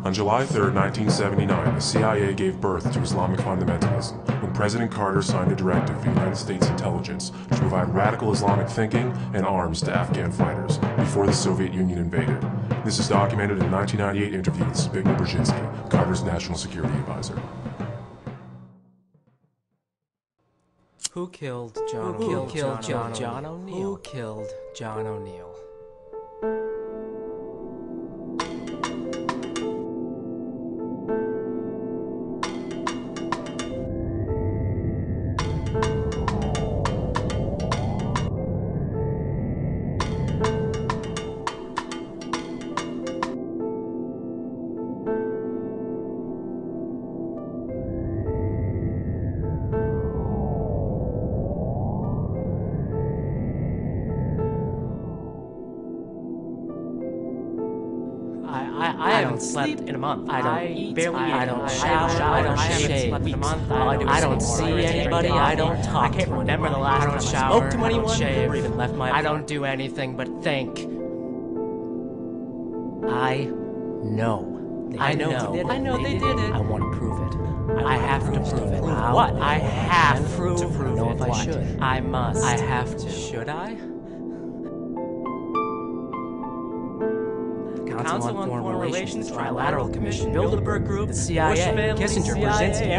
On July 3, 1979, the CIA gave birth to Islamic fundamentalism when President Carter signed a directive for the United States intelligence to provide radical Islamic thinking and arms to Afghan fighters before the Soviet Union invaded. This is documented in a 1998 interview with Zbigniew Brzezinski, Carter's national security advisor. Who killed John O'Neill? Who killed John O'Neill? Who killed John O'Neill? I haven't slept in a month. I don't eat. Barely eat. I don't shower. I don't shave. I don't see anybody. I don't talk. I can't remember the last time I spoke to anyone or even left my. I don't do anything but think. I know. I know they did it. I want to prove it. I have to prove it. What? I have to prove it. I know if I should. I must. I have to. Should I? Council on Foreign Relations, Trilateral Commission, Bilderberg Group, the CIA, Kissinger, Brzezinski,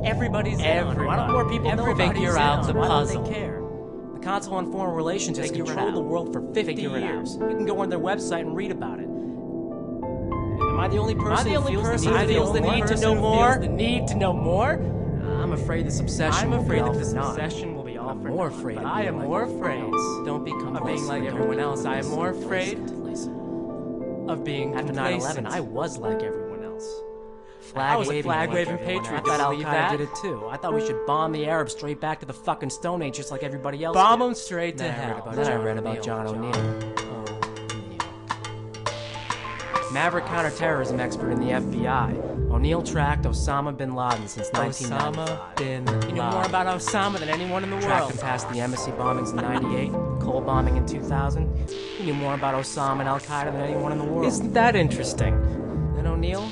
everybody's in on it. Why don't more people figure out the puzzle? Why don't they care? The Council on Foreign Relations has controlled the world for 50 years. You can go on their website and read about it. Am I the only person who feels the need to know more? The need to know more? I'm afraid this obsession will be all for naught. I'm more afraid. I am more afraid. Don't become of being like everyone else. I am more afraid of being after 9/11. I was like everyone else. I was a flag-waving patriot. I thought Al-Qaeda did it too. I thought we should bomb the Arabs straight back to the fucking Stone Age just like everybody else bomb them straight to hell. Then I read about John O'Neill. Maverick counterterrorism expert in the FBI. O'Neill tracked Osama bin Laden since 1995. He knew more about Osama than anyone in the world. Tracked him past the embassy bombings in 98, Cole bombing in 2000. He knew more about Osama and Al-Qaeda than anyone in the world. Isn't that interesting? And O'Neill?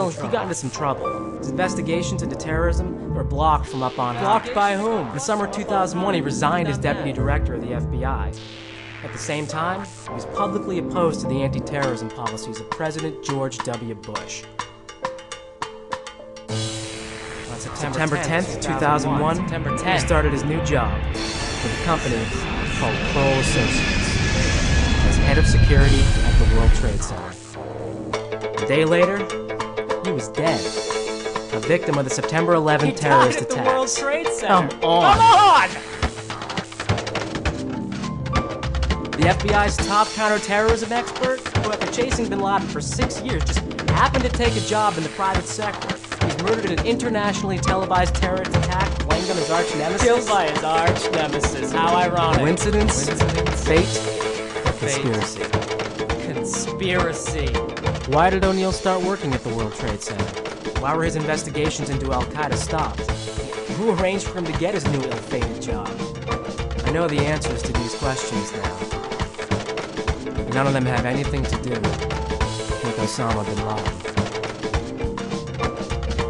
He got into some trouble. His investigations into terrorism were blocked from up on high. Blocked by whom? In the summer of 2001, he resigned as deputy director of the FBI. At the same time, he was publicly opposed to the anti-terrorism policies of President George W. Bush. On September 10th, 2001, he started his new job with a company called Kroll Associates as head of security at the World Trade Center. A day later, he was dead, a victim of the September 11th terrorist attacks. The World Trade Center. Come on! The FBI's top counterterrorism expert, who after chasing bin Laden for 6 years just happened to take a job in the private sector. He's murdered in an internationally televised terrorist attack, blamed on his arch nemesis. Killed by his arch nemesis. How ironic. Coincidence? Fate? Or conspiracy? Conspiracy. Why did O'Neill start working at the World Trade Center? Why were his investigations into Al-Qaeda stopped? Who arranged for him to get his new ill-fated job? I know the answers to these questions now. None of them have anything to do with Osama bin Laden.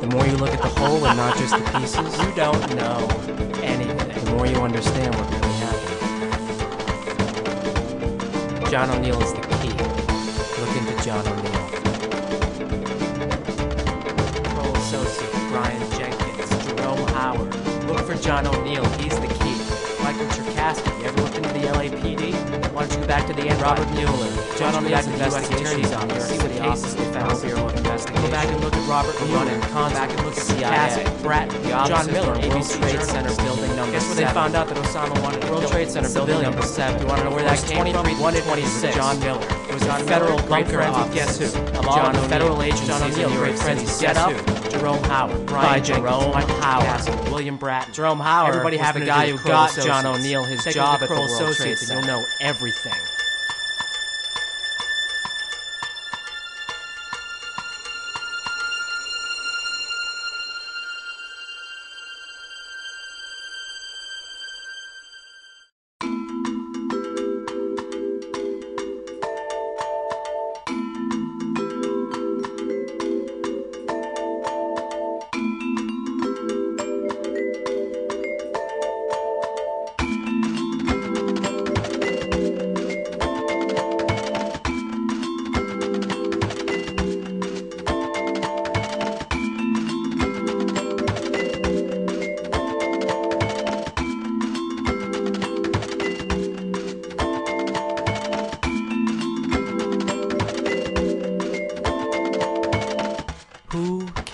The more you look at the whole and not just the pieces, you don't know anything. The more you understand what really happened. John O'Neill is the key. Look into John O'Neill. Kroll Associates, Brian Jenkins, Jerome Howard. Look for John O'Neill. He's the key. Michael Cherkasky. You ever looked into the LAPD? Why don't you go back to the end? Robert Mueller. John O'Neill's investigations on New York City cases they found. Bureau of Investigation. Go back and look at Robert Mueller. Go back and look at CIA. Brett, John Miller, World Trade Center building number 7. Guess where they found out that Osama wanted to World Trade Center building number 7. You want to know where that came from? 126. John Miller. It was a federal bunker office. Guess who? Of all the federal agencies in New York City. Get up. Jerome Howard. Brian Jerome Howard. William Bratton. Jerome Howard. Everybody having the guy who got John O'Neill his job at the World Trade Center. You'll know everything.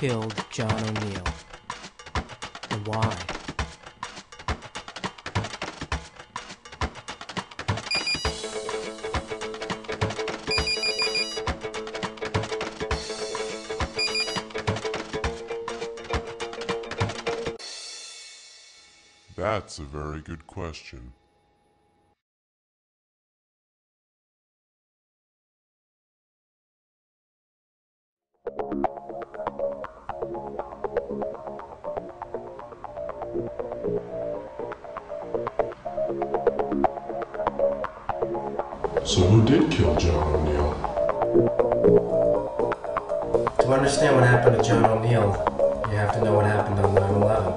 killed John O'Neill? And why? That's a very good question. So who did kill John O'Neill? To understand what happened to John O'Neill, you have to know what happened on 9/11.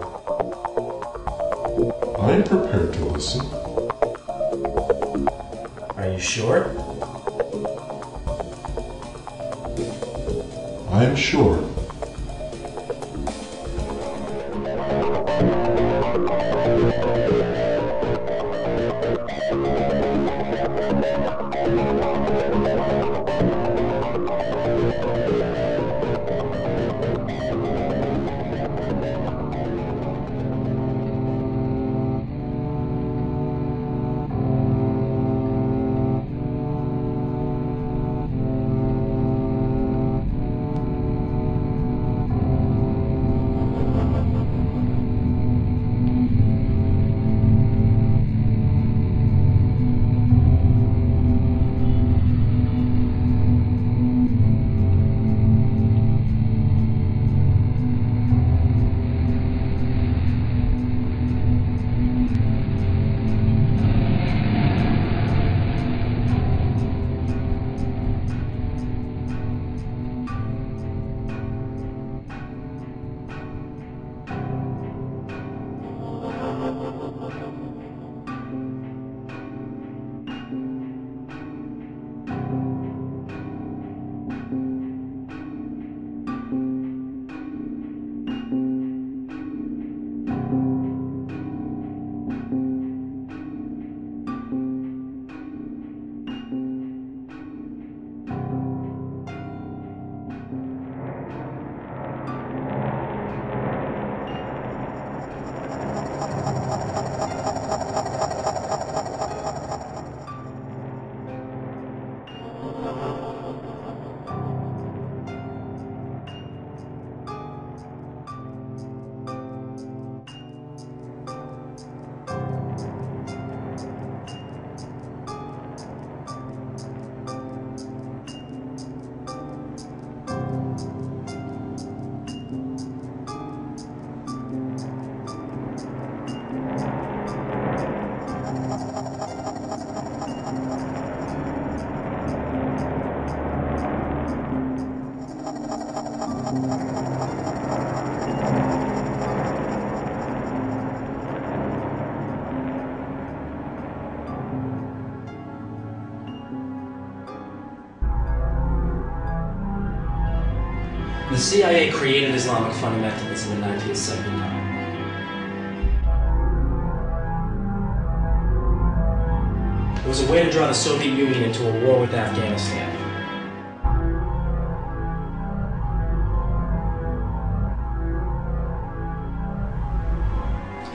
I'm prepared to listen. Are you sure? I'm sure. The CIA created Islamic fundamentalism in 1979. It was a way to draw the Soviet Union into a war with Afghanistan.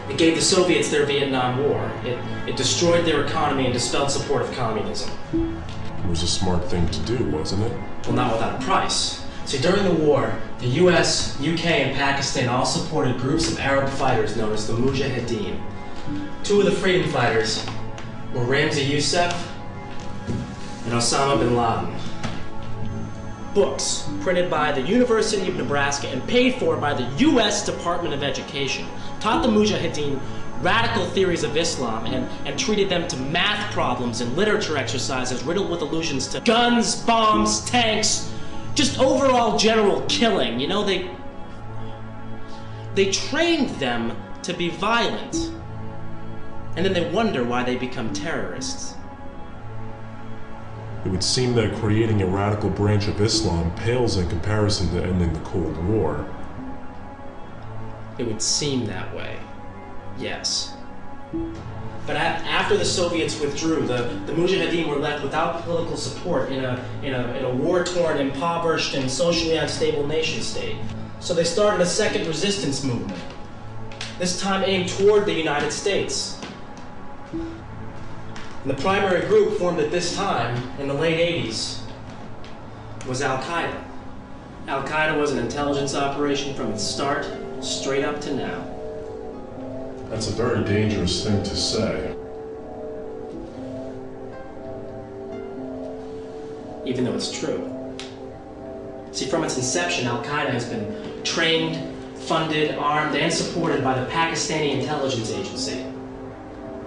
It gave the Soviets their Vietnam War. It destroyed their economy and dispelled support of communism. It was a smart thing to do, wasn't it? Well, not without a price. See, during the war, the US, UK, and Pakistan all supported groups of Arab fighters known as the Mujahideen. Two of the freedom fighters were Ramzi Youssef and Osama bin Laden. Books printed by the University of Nebraska and paid for by the US Department of Education taught the Mujahideen radical theories of Islam and treated them to math problems and literature exercises riddled with allusions to guns, bombs, tanks, just overall general killing. You know, they trained them to be violent, and then they wonder why they become terrorists. It would seem that creating a radical branch of Islam pales in comparison to ending the Cold War. It would seem that way, yes. But after the Soviets withdrew, the Mujahideen were left without political support in a war-torn, impoverished, and socially unstable nation state. So they started a second resistance movement, this time aimed toward the United States. And the primary group formed at this time, in the late 80s, was Al-Qaeda. Al-Qaeda was an intelligence operation from its start, straight up to now. That's a very dangerous thing to say. Even though it's true. See, from its inception, Al-Qaeda has been trained, funded, armed, and supported by the Pakistani intelligence agency,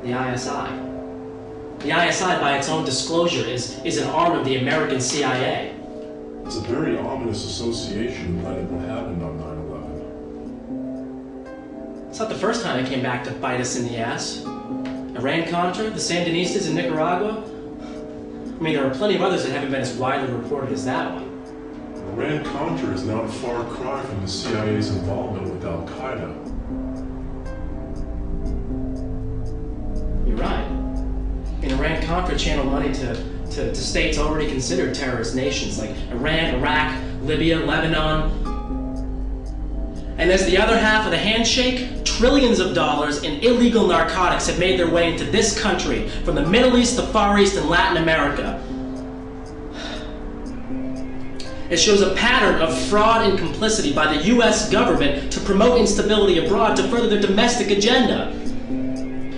the ISI. The ISI, by its own disclosure, is an arm of the American CIA. It's a very ominous association in light of what happened on 9/11. It's not the first time it came back to bite us in the ass. Iran-Contra, the Sandinistas in Nicaragua. I mean, there are plenty of others that haven't been as widely reported as that one. Iran-Contra is not a far cry from the CIA's involvement with Al-Qaeda. You're right. I mean, Iran-Contra channeled money to states already considered terrorist nations like Iran, Iraq, Libya, Lebanon. And as the other half of the handshake, trillions of dollars in illegal narcotics have made their way into this country from the Middle East, the Far East, and Latin America. It shows a pattern of fraud and complicity by the US government to promote instability abroad to further their domestic agenda.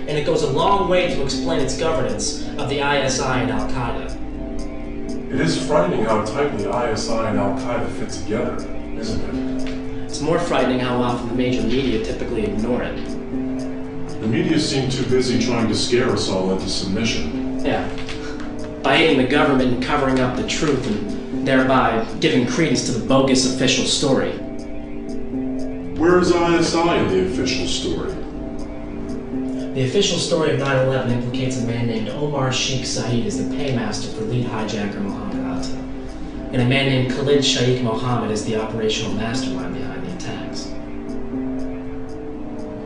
And it goes a long way to explain its governance of the ISI and Al-Qaeda. It is frightening how tightly ISI and Al-Qaeda fit together, isn't it? It's more frightening how often the major media typically ignore it. The media seem too busy trying to scare us all into submission. Yeah. By aiding the government and covering up the truth and thereby giving credence to the bogus official story. Where is ISI in the official story? The official story of 9/11 implicates a man named Omar Sheikh Saeed as the paymaster for lead hijacker Mohammed Atta, and a man named Khalid Shaikh Mohammed as the operational mastermind behind the attacks.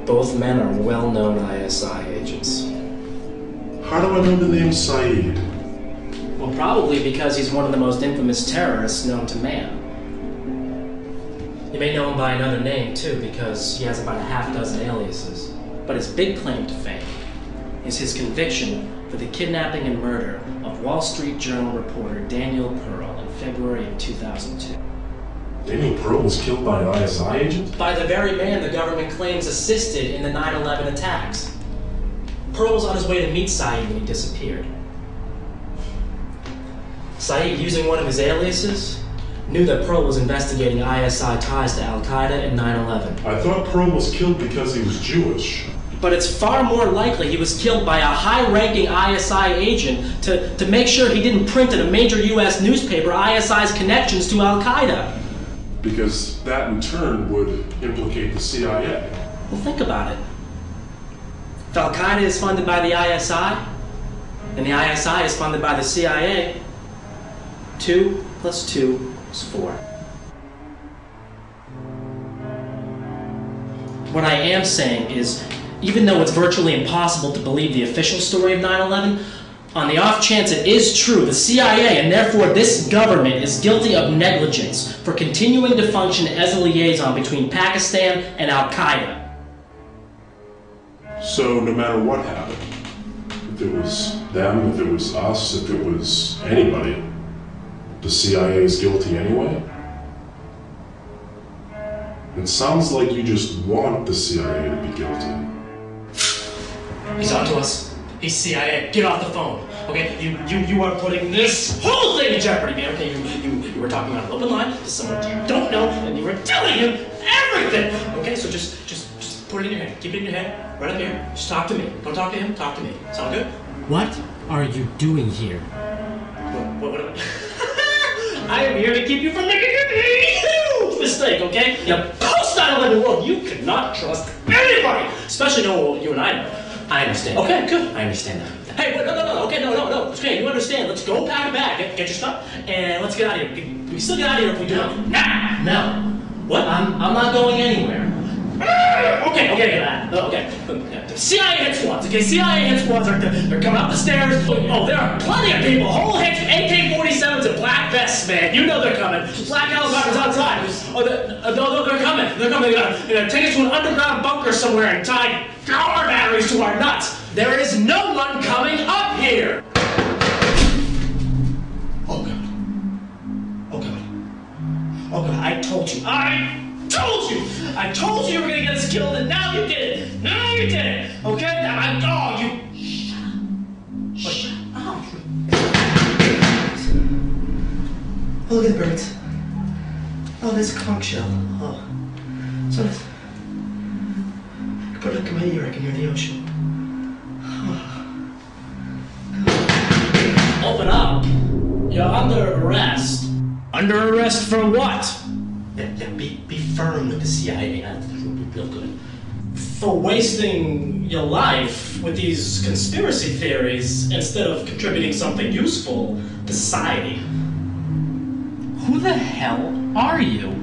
Both men are well-known ISI agents. How do I know the name Saeed? Well, probably because he's one of the most infamous terrorists known to man. You may know him by another name, too, because he has about a half dozen aliases. But his big claim to fame is his conviction for the kidnapping and murder of Wall Street Journal reporter Daniel Pearl in February of 2002. Daniel Pearl was killed by an ISI agent? By the very man the government claims assisted in the 9/11 attacks. Pearl was on his way to meet Saeed when he disappeared. Saeed, using one of his aliases, knew that Pearl was investigating ISI ties to Al-Qaeda and 9/11. I thought Pearl was killed because he was Jewish. But it's far more likely he was killed by a high-ranking ISI agent to make sure he didn't print in a major US newspaper ISI's connections to Al-Qaeda. Because that in turn would implicate the CIA. Well, think about it. If Al-Qaeda is funded by the ISI, and the ISI is funded by the CIA, 2 plus 2 is 4. What I am saying is, even though it's virtually impossible to believe the official story of 9/11, on the off chance it is true, the CIA, and therefore this government, is guilty of negligence for continuing to function as a liaison between Pakistan and Al-Qaeda. So no matter what happened, if it was them, if it was us, if it was anybody, the CIA is guilty anyway? It sounds like you just want the CIA to be guilty. He's on to us. He's CIA. Get off the phone. Okay? You are putting this whole thing in jeopardy, man. Okay? You were talking on an open line to someone you don't know, and you were telling him everything. Okay? So just put it in your head. Keep it in your head. Right up here. Just talk to me. Don't talk to him. Talk to me. Sound good? What are you doing here? What I am here to keep you from making a huge mistake, okay? In a post-9/11 world, you cannot trust anybody, especially knowing what you and I know. I understand. Okay, good. I understand that. Hey, wait, no. Okay, no. Okay, you understand. Let's go pack a bag. Get your stuff, and let's get out of here. We still get out of here if we do it. No. What? I'm not going anywhere. Okay. The CIA hit squads. Okay, CIA hit squads they're coming up the stairs. Oh, there are plenty of people. Whole hits, AK-47s and black black vests, man. You know they're coming. Black helicopters outside. Oh, they're coming. They're coming. They're gonna take us to an underground bunker somewhere and tie power batteries to our nuts. There is no one coming up here. Oh God. Oh God. Oh God. I told you. I told you you were gonna get us killed, and now you did it. Now you did it. Okay? Now you. Shut up. Oh, look at the birds. Oh, there's a conch shell. Oh. So nice. I can put it up in my ear, I can hear the ocean. Oh. Open up. You're under arrest. Under arrest for what? Yeah, be firm with the CIA. That's real good. For wasting your life with these conspiracy theories instead of contributing something useful to society. Who the hell are you?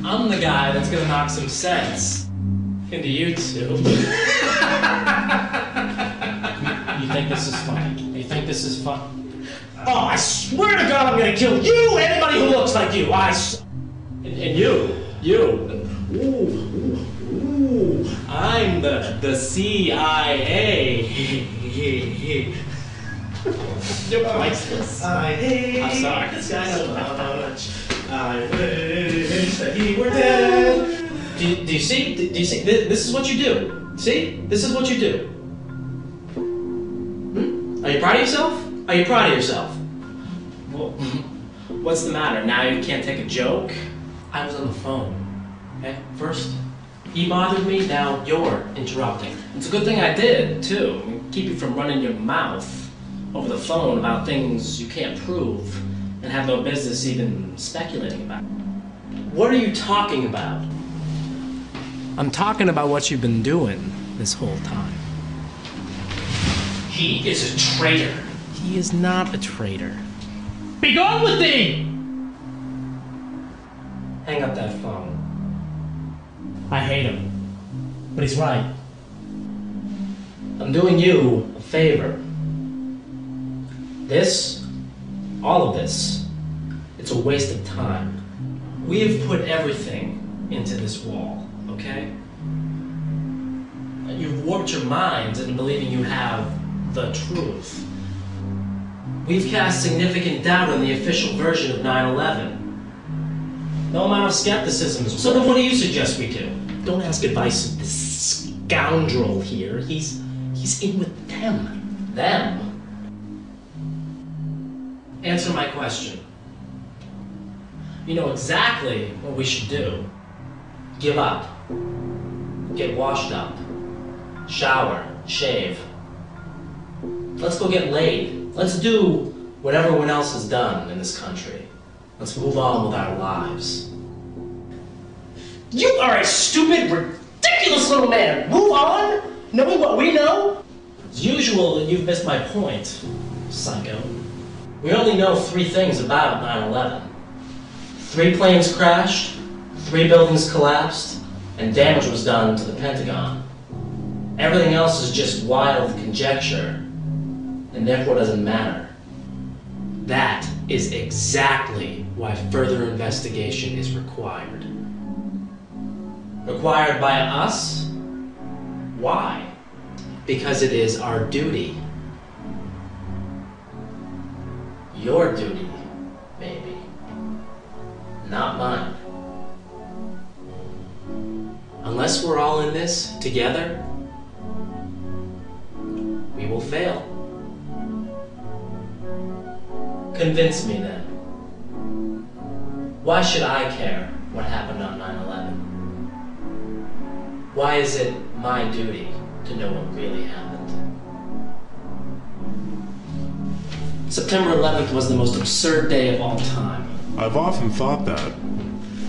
I'm the guy that's gonna knock some sense into you two. You think this is funny? You think this is fun? Oh, I swear to God I'm gonna kill you, anybody who looks like you. And you. Ooh, I'm the CIA. You're priceless. I'm sorry. This guy's so much. I wish that he were dead. Do you see? Do you see? This is what you do. See? This is what you do. Are you proud of yourself? Are you proud of yourself? Well, what's the matter? Now you can't take a joke? I was on the phone. Okay? First, he bothered me, now you're interrupting. It's a good thing I did, too. Keep you from running your mouth over the phone about things you can't prove and have no business even speculating about. What are you talking about? I'm talking about what you've been doing this whole time. He is a traitor. He is not a traitor. Be gone with thee! Hang up that phone. I hate him. But he's right. I'm doing you a favor. This, all of this, it's a waste of time. We have put everything into this wall, okay? You've warped your minds into believing you have the truth. We've cast significant doubt on the official version of 9/11. No amount of skepticism is. So then what do you suggest we do? Don't ask advice of this scoundrel here. He's in with them. Them? Answer my question. You know exactly what we should do. Give up. Get washed up. Shower. Shave. Let's go get laid. Let's do what everyone else has done in this country. Let's move on with our lives. You are a stupid, ridiculous little man. Move on? Knowing what we know? As usual, you've missed my point, psycho. We only know 3 things about 9/11. 3 planes crashed, 3 buildings collapsed, and damage was done to the Pentagon. Everything else is just wild conjecture, and therefore doesn't matter. That is exactly why further investigation is required. Required by us? Why? Because it is our duty. Your duty, maybe. Not mine. Unless we're all in this together, we will fail. Convince me then. Why should I care what happened on 9/11? Why is it my duty to know what really happened? September 11th was the most absurd day of all time. I've often thought that.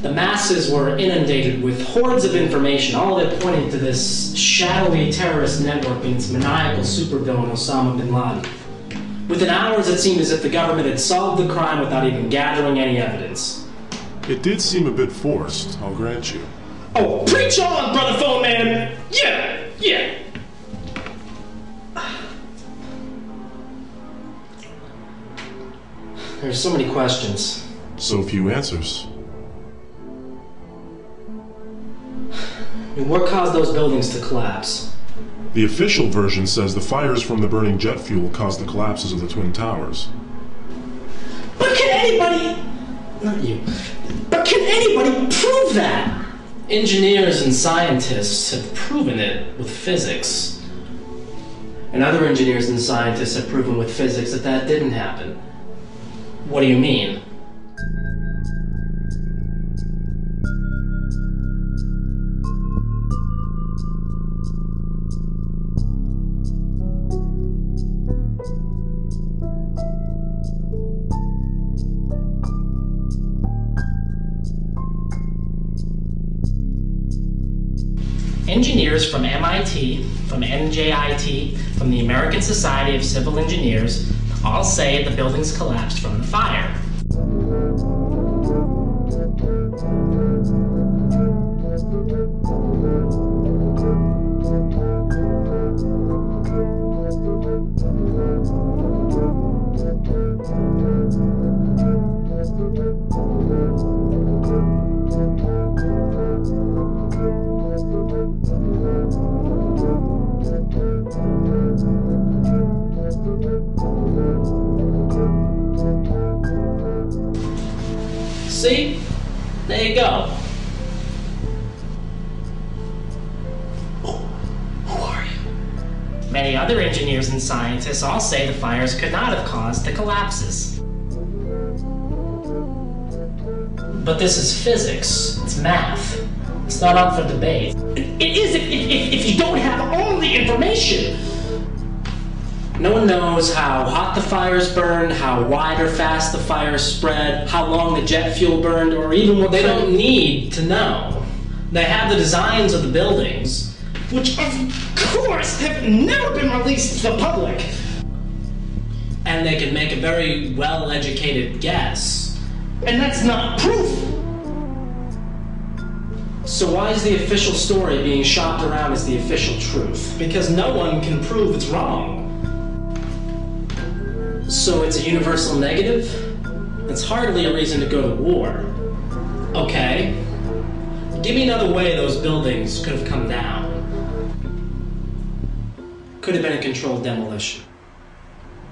The masses were inundated with hordes of information, all of it pointing to this shadowy terrorist network and its maniacal supervillain Osama bin Laden. Within hours, it seemed as if the government had solved the crime without even gathering any evidence. It did seem a bit forced, I'll grant you. Oh, preach on, brother phone man! Yeah! There's so many questions. So few answers. What caused those buildings to collapse? The official version says the fires from the burning jet fuel caused the collapses of the Twin Towers. But can anybody... Not you. But can anybody prove that? Engineers and scientists have proven it with physics. And other engineers and scientists have proven with physics that that didn't happen. What do you mean? Engineers from MIT, from NJIT, from the American Society of Civil Engineers all say the buildings collapsed from the fire. See? There you go. Who are you? Many other engineers and scientists all say the fires could not have caused the collapses. But this is physics. It's math. It's not up for debate. It is if you don't have all the information. No one knows how hot the fires burned, how wide or fast the fires spread, how long the jet fuel burned, or even what they don't need to know. They have the designs of the buildings, which of course have never been released to the public. And they can make a very well-educated guess. And that's not proof! So why is the official story being shopped around as the official truth? Because no one can prove it's wrong. So it's a universal negative? It's hardly a reason to go to war. Okay. Give me another way those buildings could have come down. Could have been a controlled demolition.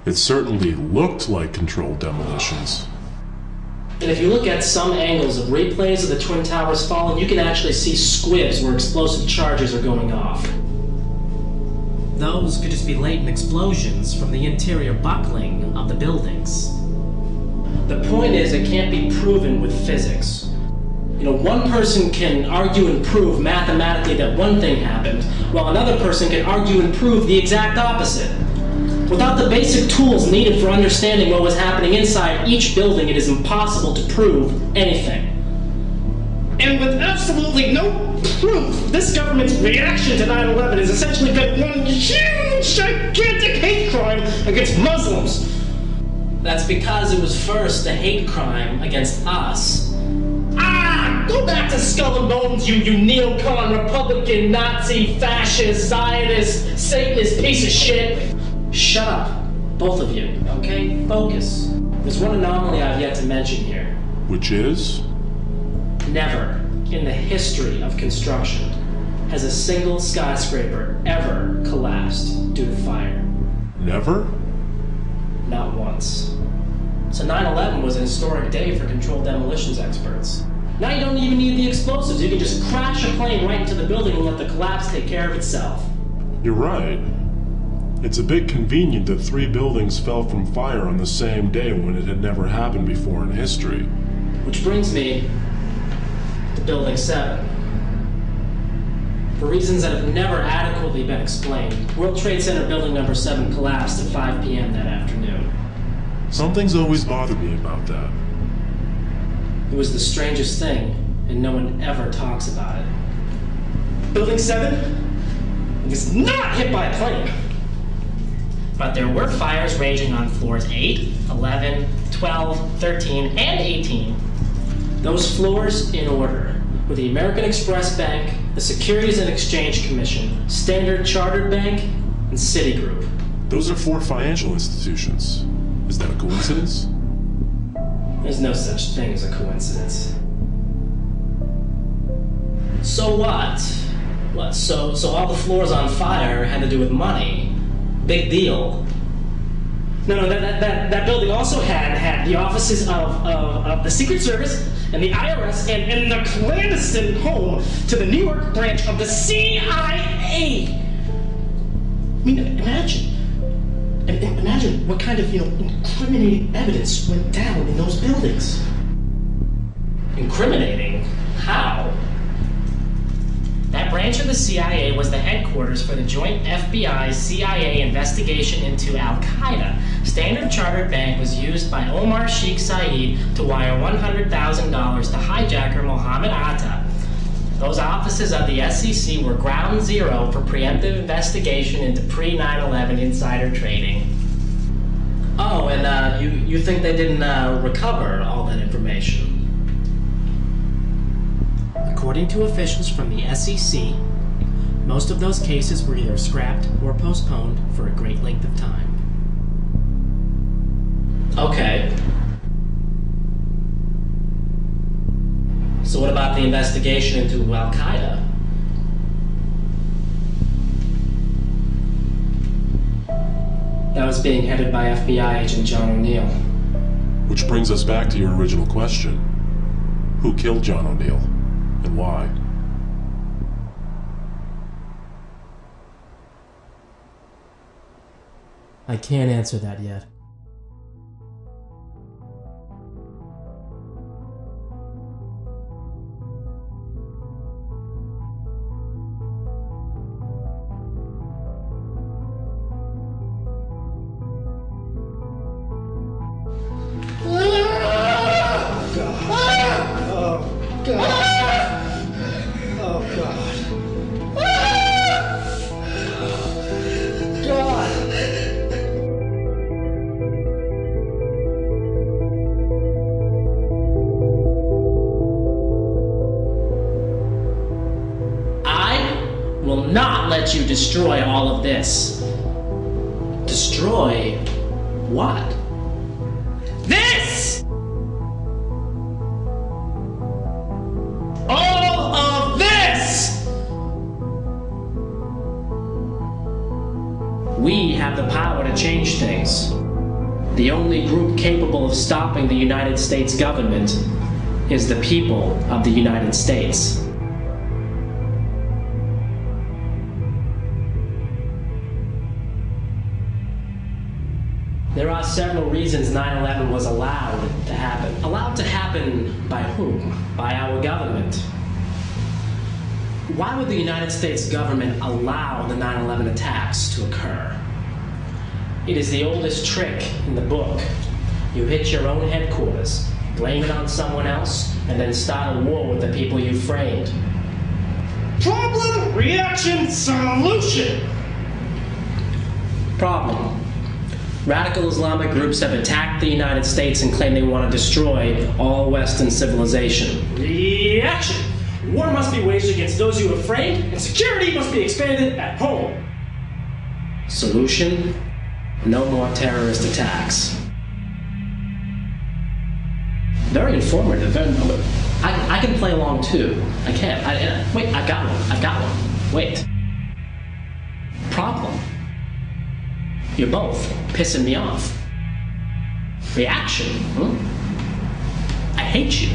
It certainly looked like controlled demolitions. And if you look at some angles of replays of the Twin Towers falling, you can actually see squibs where explosive charges are going off. Those could just be latent explosions from the interior buckling of the buildings. The point is, it can't be proven with physics. You know, one person can argue and prove mathematically that one thing happened, while another person can argue and prove the exact opposite. Without the basic tools needed for understanding what was happening inside each building, it is impossible to prove anything. And with absolutely no proof, this government's reaction to 9/11 has essentially been one huge, gigantic hate crime against Muslims. That's because it was first a hate crime against us. Go back to Skull and Bones, you neocon, Republican, Nazi, fascist, Zionist, Satanist piece of shit. Shut up, both of you, okay? Focus. There's one anomaly I've yet to mention here. Which is? Never in the history of construction has a single skyscraper ever collapsed due to fire. Never? Not once. So 9/11 was a historic day for controlled demolitions experts. Now you don't even need the explosives. You can just crash a plane right into the building and let the collapse take care of itself. You're right. It's a bit convenient that 3 buildings fell from fire on the same day when it had never happened before in history. Which brings me to Building 7. For reasons that have never adequately been explained, World Trade Center Building Number 7 collapsed at 5 p.m. that afternoon. Something's always bothered me about that. It was the strangest thing, and no one ever talks about it. Building 7 was not hit by a plane. But there were fires raging on floors 8, 11, 12, 13, and 18. Those floors in order were the American Express Bank, the Securities and Exchange Commission, Standard Chartered Bank, and Citigroup. Those are 4 financial institutions. Is that a coincidence? There's no such thing as a coincidence. So what? So all the floors on fire had to do with money. Big deal. No, that building also had the offices of the Secret Service and the IRS and the clandestine home to the New York branch of the CIA. I mean, imagine what kind of, incriminating evidence went down in those buildings. Incriminating? How? That branch of the CIA was the headquarters for the joint FBI-CIA investigation into Al-Qaeda. Standard Chartered Bank was used by Omar Sheikh Saeed to wire $100,000 to hijacker Mohammed Atta. Those offices of the SEC were ground zero for preemptive investigation into pre-9/11 insider trading. Oh, and you think they didn't recover all that information? According to officials from the SEC, most of those cases were either scrapped or postponed for a great length of time. Okay. So what about the investigation into Al-Qaeda? That was being headed by FBI agent John O'Neill. Which brings us back to your original question. Who killed John O'Neill? And why? I can't answer that yet. Not let you destroy all of this. Destroy what? This! All of this! We have the power to change things. The only group capable of stopping the United States government is the people of the United States. There are several reasons 9/11 was allowed to happen. Allowed to happen by whom? By our government. Why would the United States government allow the 9/11 attacks to occur? It is the oldest trick in the book. You hit your own headquarters, blame it on someone else, and then start a war with the people you framed. Problem, reaction, solution! Problem. Radical Islamic groups have attacked the United States and claim they want to destroy all Western civilization. Reaction! War must be waged against those you have framed, and security must be expanded at home. Solution? No more terrorist attacks. Very informative. I can play along too. I can. Wait, I've got one. Wait. Problem. You're both pissing me off. Reaction? I hate you.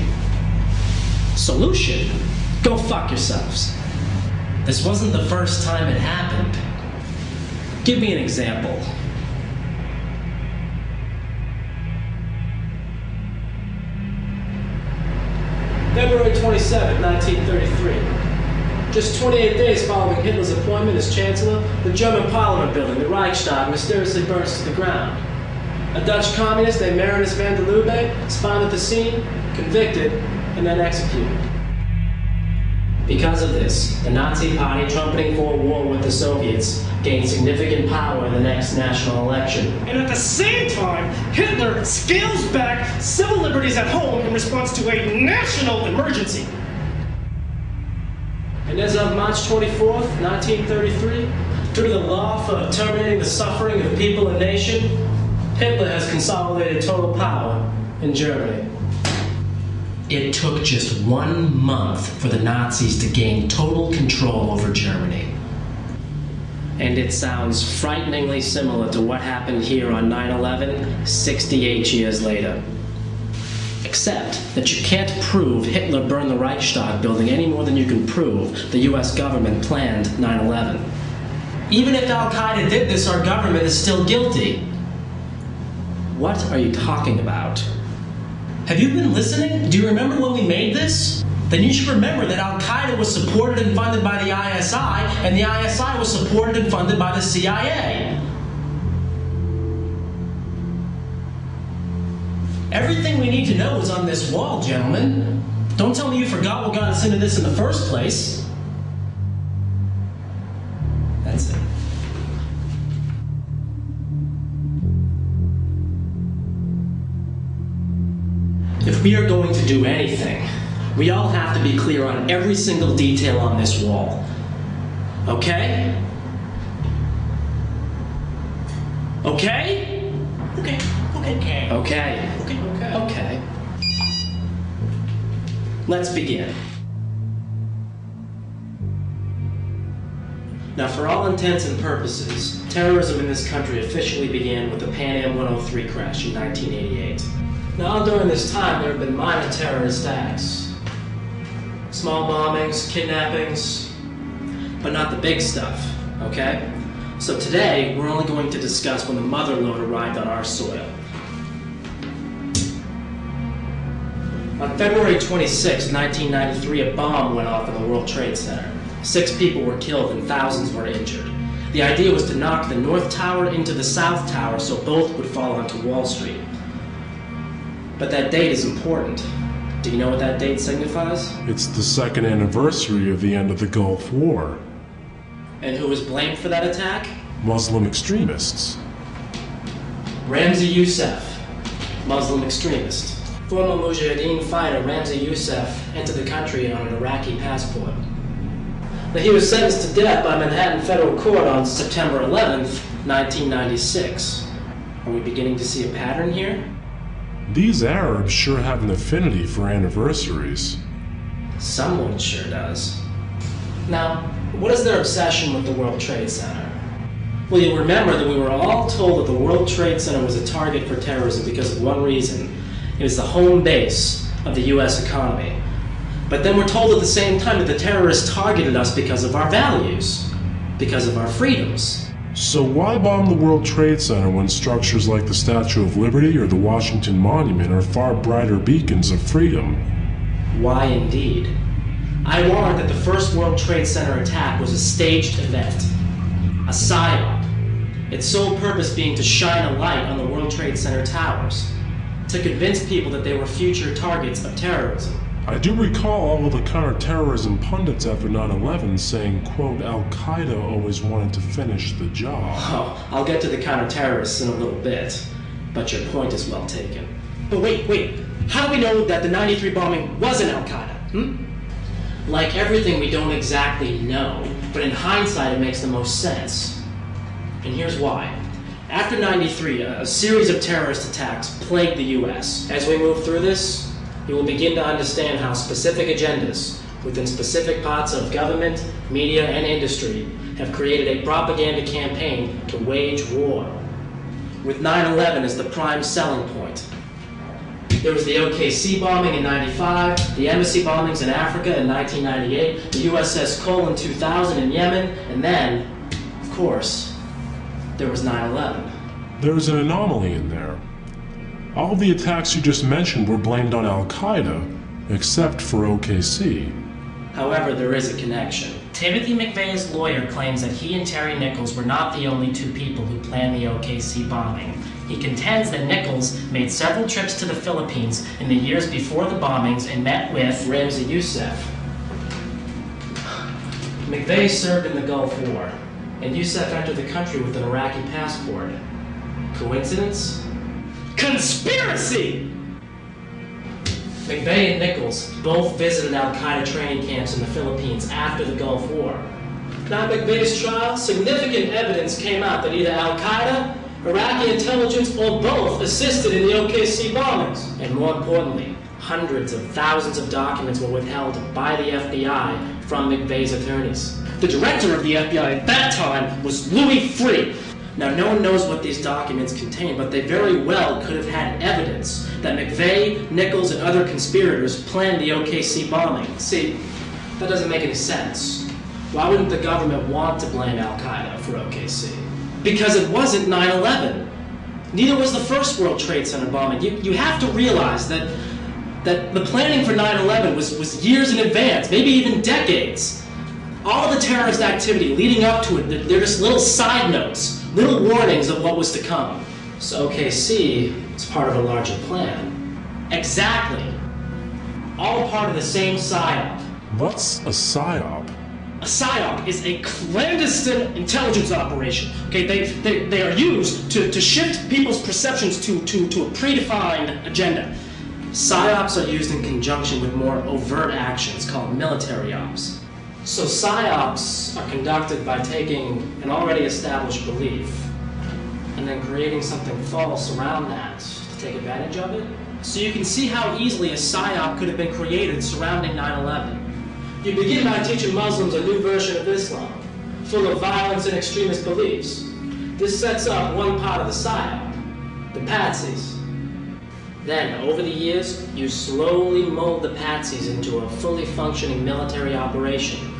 Solution? Go fuck yourselves. This wasn't the first time it happened. Give me an example. February 27, 1933. Just 28 days following Hitler's appointment as Chancellor, the German Parliament building, the Reichstag, mysteriously burns to the ground. A Dutch communist named Marinus van der Lubbe is found at the scene, convicted, and then executed. Because of this, the Nazi Party, trumpeting for a war with the Soviets, gained significant power in the next national election. And at the same time, Hitler scales back civil liberties at home in response to a national emergency. And as of March 24th, 1933, through the law for terminating the suffering of people and nation, Hitler has consolidated total power in Germany. It took just 1 month for the Nazis to gain total control over Germany. And it sounds frighteningly similar to what happened here on 9/11, 68 years later. Except that you can't prove Hitler burned the Reichstag building any more than you can prove the US government planned 9/11. Even if Al-Qaeda did this, our government is still guilty. What are you talking about? Have you been listening? Do you remember when we made this? Then you should remember that Al-Qaeda was supported and funded by the ISI, and the ISI was supported and funded by the CIA. Everything we need to know is on this wall, gentlemen. Don't tell me you forgot what got us into this in the first place. That's it. If we are going to do anything, we all have to be clear on every single detail on this wall. Okay? Okay? Okay, okay. Okay. Okay. Let's begin. Now, for all intents and purposes, terrorism in this country officially began with the Pan Am 103 crash in 1988. Now, during this time, there have been minor terrorist acts. Small bombings, kidnappings, but not the big stuff, okay? So today, we're only going to discuss when the mother lode arrived on our soil. On February 26, 1993, a bomb went off in the World Trade Center. 6 people were killed and thousands were injured. The idea was to knock the North Tower into the South Tower so both would fall onto Wall Street. But that date is important. Do you know what that date signifies? It's the second anniversary of the end of the Gulf War. And who was blamed for that attack? Muslim extremists. Ramzi Youssef, Muslim extremist. Former Mujahideen fighter Ramzi Youssef entered the country on an Iraqi passport. Now, he was sentenced to death by Manhattan Federal Court on September 11th, 1996. Are we beginning to see a pattern here? These Arabs sure have an affinity for anniversaries. Someone sure does. Now, what is their obsession with the World Trade Center? Well, you'll remember that we were all told that the World Trade Center was a target for terrorism because of one reason. It was the home base of the US economy. But then we're told at the same time that the terrorists targeted us because of our values, because of our freedoms. So why bomb the World Trade Center when structures like the Statue of Liberty or the Washington Monument are far brighter beacons of freedom? Why indeed? I warrant that the first World Trade Center attack was a staged event, a psyop, its sole purpose being to shine a light on the World Trade Center towers, to convince people that they were future targets of terrorism. I do recall all of the counterterrorism pundits after 9/11 saying, quote, Al-Qaeda always wanted to finish the job. Oh, I'll get to the counterterrorists in a little bit, but your point is well taken. But wait, how do we know that the 93 bombing wasn't Al-Qaeda, Like everything, we don't exactly know, but in hindsight it makes the most sense. And here's why. After 93, a series of terrorist attacks plagued the US. As we move through this, you will begin to understand how specific agendas within specific parts of government, media, and industry have created a propaganda campaign to wage war, with 9/11 as the prime selling point. There was the OKC bombing in 95, the embassy bombings in Africa in 1998, the USS Kroll in 2000 in Yemen, and then, of course, there was 9/11. There's an anomaly in there. All the attacks you just mentioned were blamed on Al-Qaeda, except for OKC. However, there is a connection. Timothy McVeigh's lawyer claims that he and Terry Nichols were not the only 2 people who planned the OKC bombing. He contends that Nichols made several trips to the Philippines in the years before the bombings and met with Ramzi Youssef. McVeigh served in the Gulf War, and Youssef entered the country with an Iraqi passport. Coincidence? Conspiracy! McVeigh and Nichols both visited Al-Qaeda training camps in the Philippines after the Gulf War. Now, at McVeigh's trial, significant evidence came out that either Al-Qaeda, Iraqi intelligence, or both assisted in the OKC bombings. And more importantly, hundreds of thousands of documents were withheld by the FBI from McVeigh's attorneys. The director of the FBI at that time was Louis Freeh. Now, no one knows what these documents contain, but they very well could have had evidence that McVeigh, Nichols, and other conspirators planned the OKC bombing. See, that doesn't make any sense. Why wouldn't the government want to blame Al-Qaeda for OKC? Because it wasn't 9/11. Neither was the first World Trade Center bombing. You have to realize that the planning for 9/11 was years in advance, maybe even decades. All the terrorist activity leading up to it, they're just little side notes, little warnings of what was to come. So OKC is part of a larger plan. Exactly. All part of the same psyop. What's a psyop? A psyop is a clandestine intelligence operation. Okay, they are used to shift people's perceptions to a predefined agenda. Psyops are used in conjunction with more overt actions called military ops. So psyops are conducted by taking an already established belief and then creating something false around that to take advantage of it. So you can see how easily a psyop could have been created surrounding 9/11. You begin by teaching Muslims a new version of Islam, full of violence and extremist beliefs. This sets up one part of the psyop, the patsies. Then, over the years, you slowly mold the patsies into a fully functioning military operation.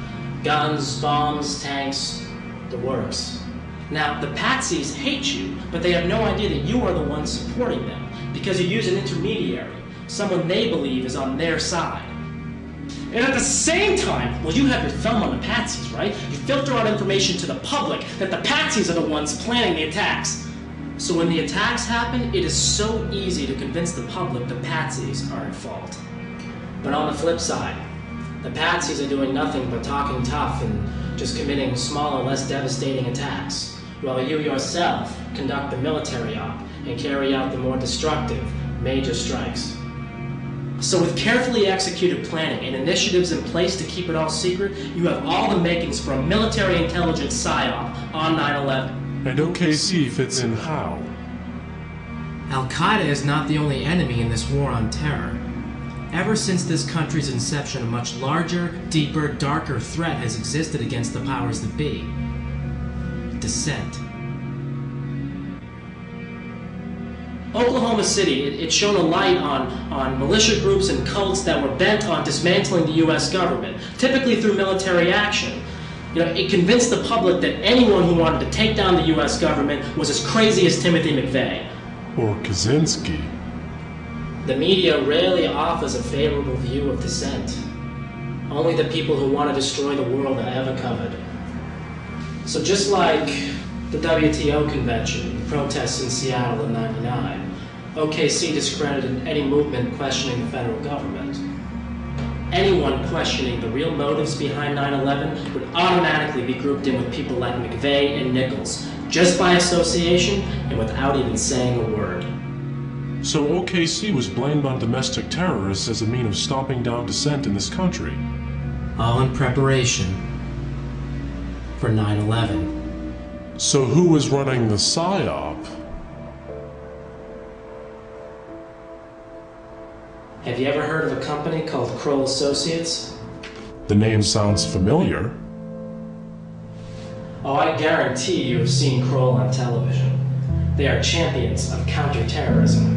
Guns, bombs, tanks, the works. Now, the patsies hate you, but they have no idea that you are the one supporting them, because you use an intermediary, someone they believe is on their side. And at the same time, well, you have your thumb on the patsies, right? You filter out information to the public that the patsies are the ones planning the attacks. So when the attacks happen, it is so easy to convince the public the patsies are at fault. But on the flip side, the patsies are doing nothing but talking tough and just committing smaller, less devastating attacks, while you yourself conduct the military op and carry out the more destructive major strikes. So with carefully executed planning and initiatives in place to keep it all secret, you have all the makings for a military intelligence psyop on 9/11. And OKC fits in how? Al-Qaeda is not the only enemy in this war on terror. Ever since this country's inception, a much larger, deeper, darker threat has existed against the powers that be. Dissent. Oklahoma City, it shone a light on militia groups and cults that were bent on dismantling the U.S. government, typically through military action. You know, it convinced the public that anyone who wanted to take down the U.S. government was as crazy as Timothy McVeigh. Or Kaczynski. The media rarely offers a favorable view of dissent. Only the people who want to destroy the world are ever covered. So just like the WTO convention, the protests in Seattle in '99, OKC discredited any movement questioning the federal government. Anyone questioning the real motives behind 9/11 would automatically be grouped in with people like McVeigh and Nichols, just by association and without even saying a word. So OKC was blamed on domestic terrorists as a means of stomping down dissent in this country. All in preparation for 9/11. So who was running the psyop? Have you ever heard of a company called Kroll Associates? The name sounds familiar. Oh, I guarantee you have seen Kroll on television. They are champions of counterterrorism.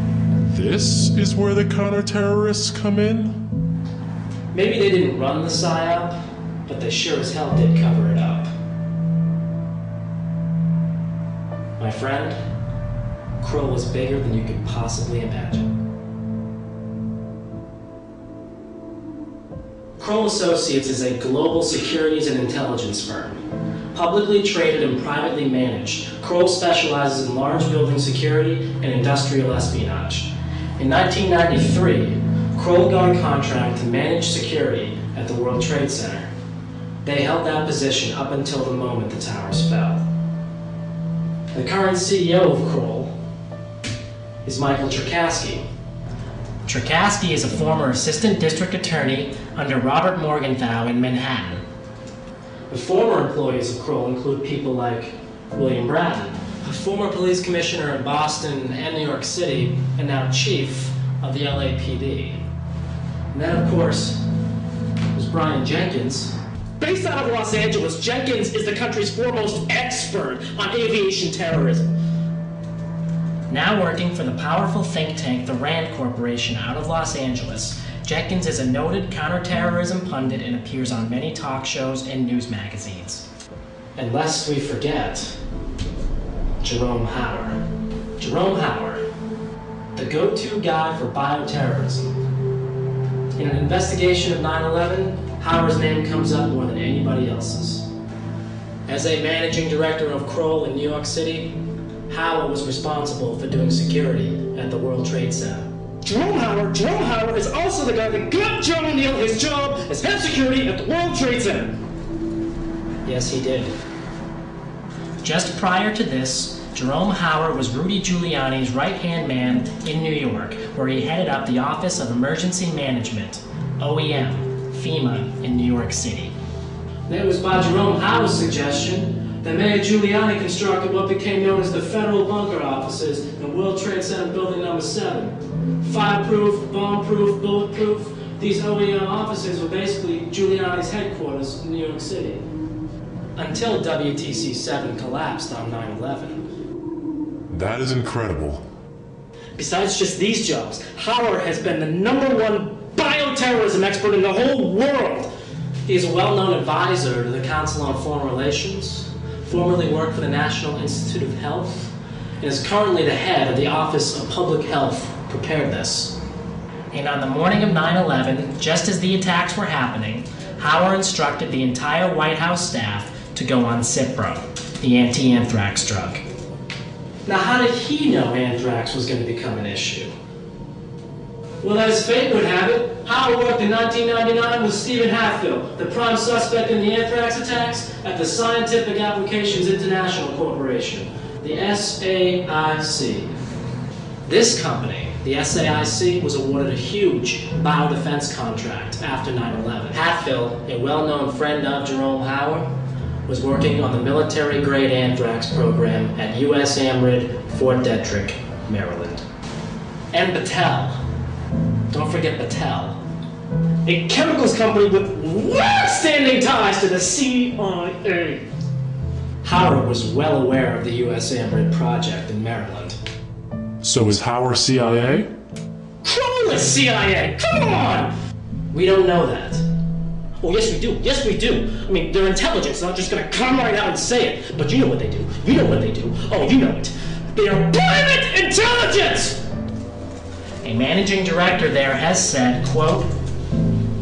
This is where the counter-terrorists come in? Maybe they didn't run the psyop, but they sure as hell did cover it up. My friend, Kroll was bigger than you could possibly imagine. Kroll Associates is a global securities and intelligence firm. Publicly traded and privately managed, Kroll specializes in large building security and industrial espionage. In 1993, Kroll got a contract to manage security at the World Trade Center. They held that position up until the moment the towers fell. The current CEO of Kroll is Michael Cherkasky. Cherkasky is a former assistant district attorney under Robert Morgenthau in Manhattan. The former employees of Kroll include people like William Bratton, a former police commissioner in Boston and New York City, and now chief of the LAPD. And then, of course, there's Brian Jenkins. Based out of Los Angeles, Jenkins is the country's foremost expert on aviation terrorism. Now working for the powerful think tank, the RAND Corporation, out of Los Angeles, Jenkins is a noted counterterrorism pundit and appears on many talk shows and news magazines. And lest we forget, Jerome Hauer. Jerome Hauer, the go-to guy for bioterrorism. In an investigation of 9/11, Hauer's name comes up more than anybody else's. As a managing director of Kroll in New York City, Hauer was responsible for doing security at the World Trade Center. Jerome Hauer is also the guy that got Joe O'Neill his job as head security at the World Trade Center. Yes, he did. Just prior to this, Jerome Hauer was Rudy Giuliani's right-hand man in New York, where he headed up the Office of Emergency Management, OEM, FEMA, in New York City. And it was by Jerome Hauer's suggestion that Mayor Giuliani constructed what became known as the Federal Bunker Offices in World Trade Center Building Number 7. Fireproof, bomb-proof, bulletproof, these OEM offices were basically Giuliani's headquarters in New York City. Until WTC-7 collapsed on 9/11. That is incredible. Besides just these jobs, Hauer has been the #1 bioterrorism expert in the whole world. He is a well-known advisor to the Council on Foreign Relations, formerly worked for the National Institute of Health, and is currently the head of the Office of Public Health Preparedness. And on the morning of 9/11, just as the attacks were happening, Hauer instructed the entire White House staff to go on Cipro, the anti-anthrax drug. Now, how did he know anthrax was going to become an issue? Well, as fate would have it, Hauer worked in 1999 with Stephen Hatfield, the prime suspect in the anthrax attacks, at the Scientific Applications International Corporation, the SAIC. This company, the SAIC, was awarded a huge biodefense contract after 9/11. Hatfield, a well-known friend of Jerome Hauer, was working on the military-grade anthrax program at U.S. AMRID, Fort Detrick, Maryland. And Battelle. Don't forget Battelle, A chemicals company with long-standing ties to the CIA. Hauer was well aware of the U.S. AMRID project in Maryland. So is Hauer CIA? Kroll is CIA! Come on! We don't know that. Oh, yes we do. Yes we do. I mean, they're intelligence. They're not just gonna come right out and say it. But you know what they do. You know what they do. Oh, you know it. They are private intelligence! A managing director there has said, quote,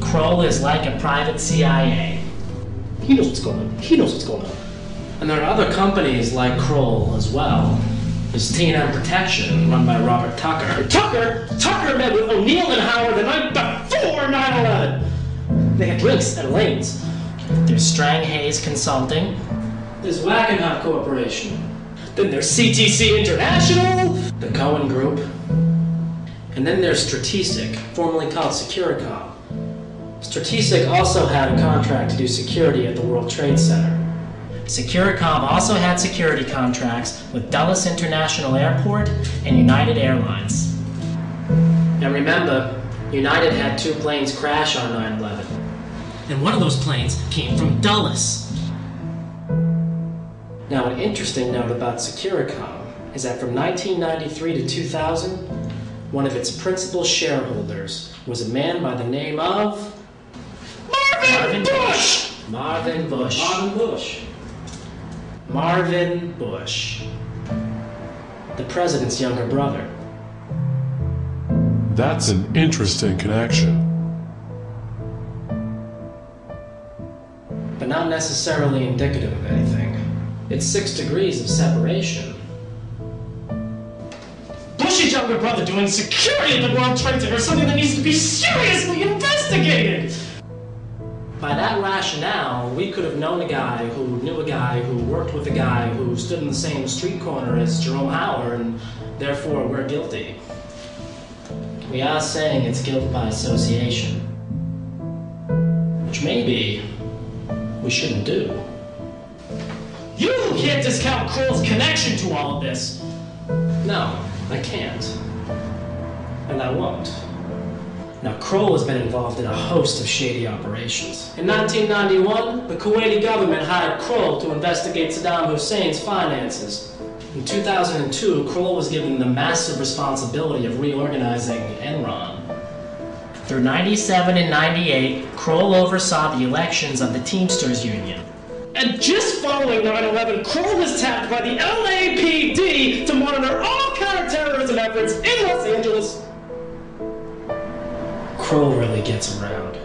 Kroll is like a private CIA. He knows what's going on. He knows what's going on. And there are other companies like Kroll as well. There's T&M Protection, run by Robert Tucker. Tucker met with O'Neill and Howard the night before 9/11. They had drinks at Elaine's. There's Strang Hayes Consulting. There's Wackenhut Corporation. Then there's CTC International. The Cohen Group. And then there's Strategic, formerly called Securicom. Strategic also had a contract to do security at the World Trade Center. Securicom also had security contracts with Dulles International Airport and United Airlines. And remember, United had 2 planes crash on 9/11. And one of those planes came from Dulles. Now, an interesting note about Securicom is that from 1993 to 2000, one of its principal shareholders was a man by the name of Marvin Bush! Marvin Bush, the president's younger brother. That's an interesting connection. But not necessarily indicative of anything. It's 6 degrees of separation. Bush's younger brother doing security at the World Trade Center is something that needs to be seriously investigated! By that rationale, we could have known a guy who knew a guy who worked with a guy who stood in the same street corner as Jerome Howard, and therefore we're guilty. We are saying it's guilt by association. Which maybe we shouldn't do. You can't discount Kroll's connection to all of this! No, I can't. And I won't. Now, Kroll has been involved in a host of shady operations. In 1991, the Kuwaiti government hired Kroll to investigate Saddam Hussein's finances. In 2002, Kroll was given the massive responsibility of reorganizing Enron. Through 97 and 98, Kroll oversaw the elections of the Teamsters Union. And just following 9/11, Kroll was tapped by the LAPD to monitor all counterterrorism efforts in Los Angeles. Kroll really gets around.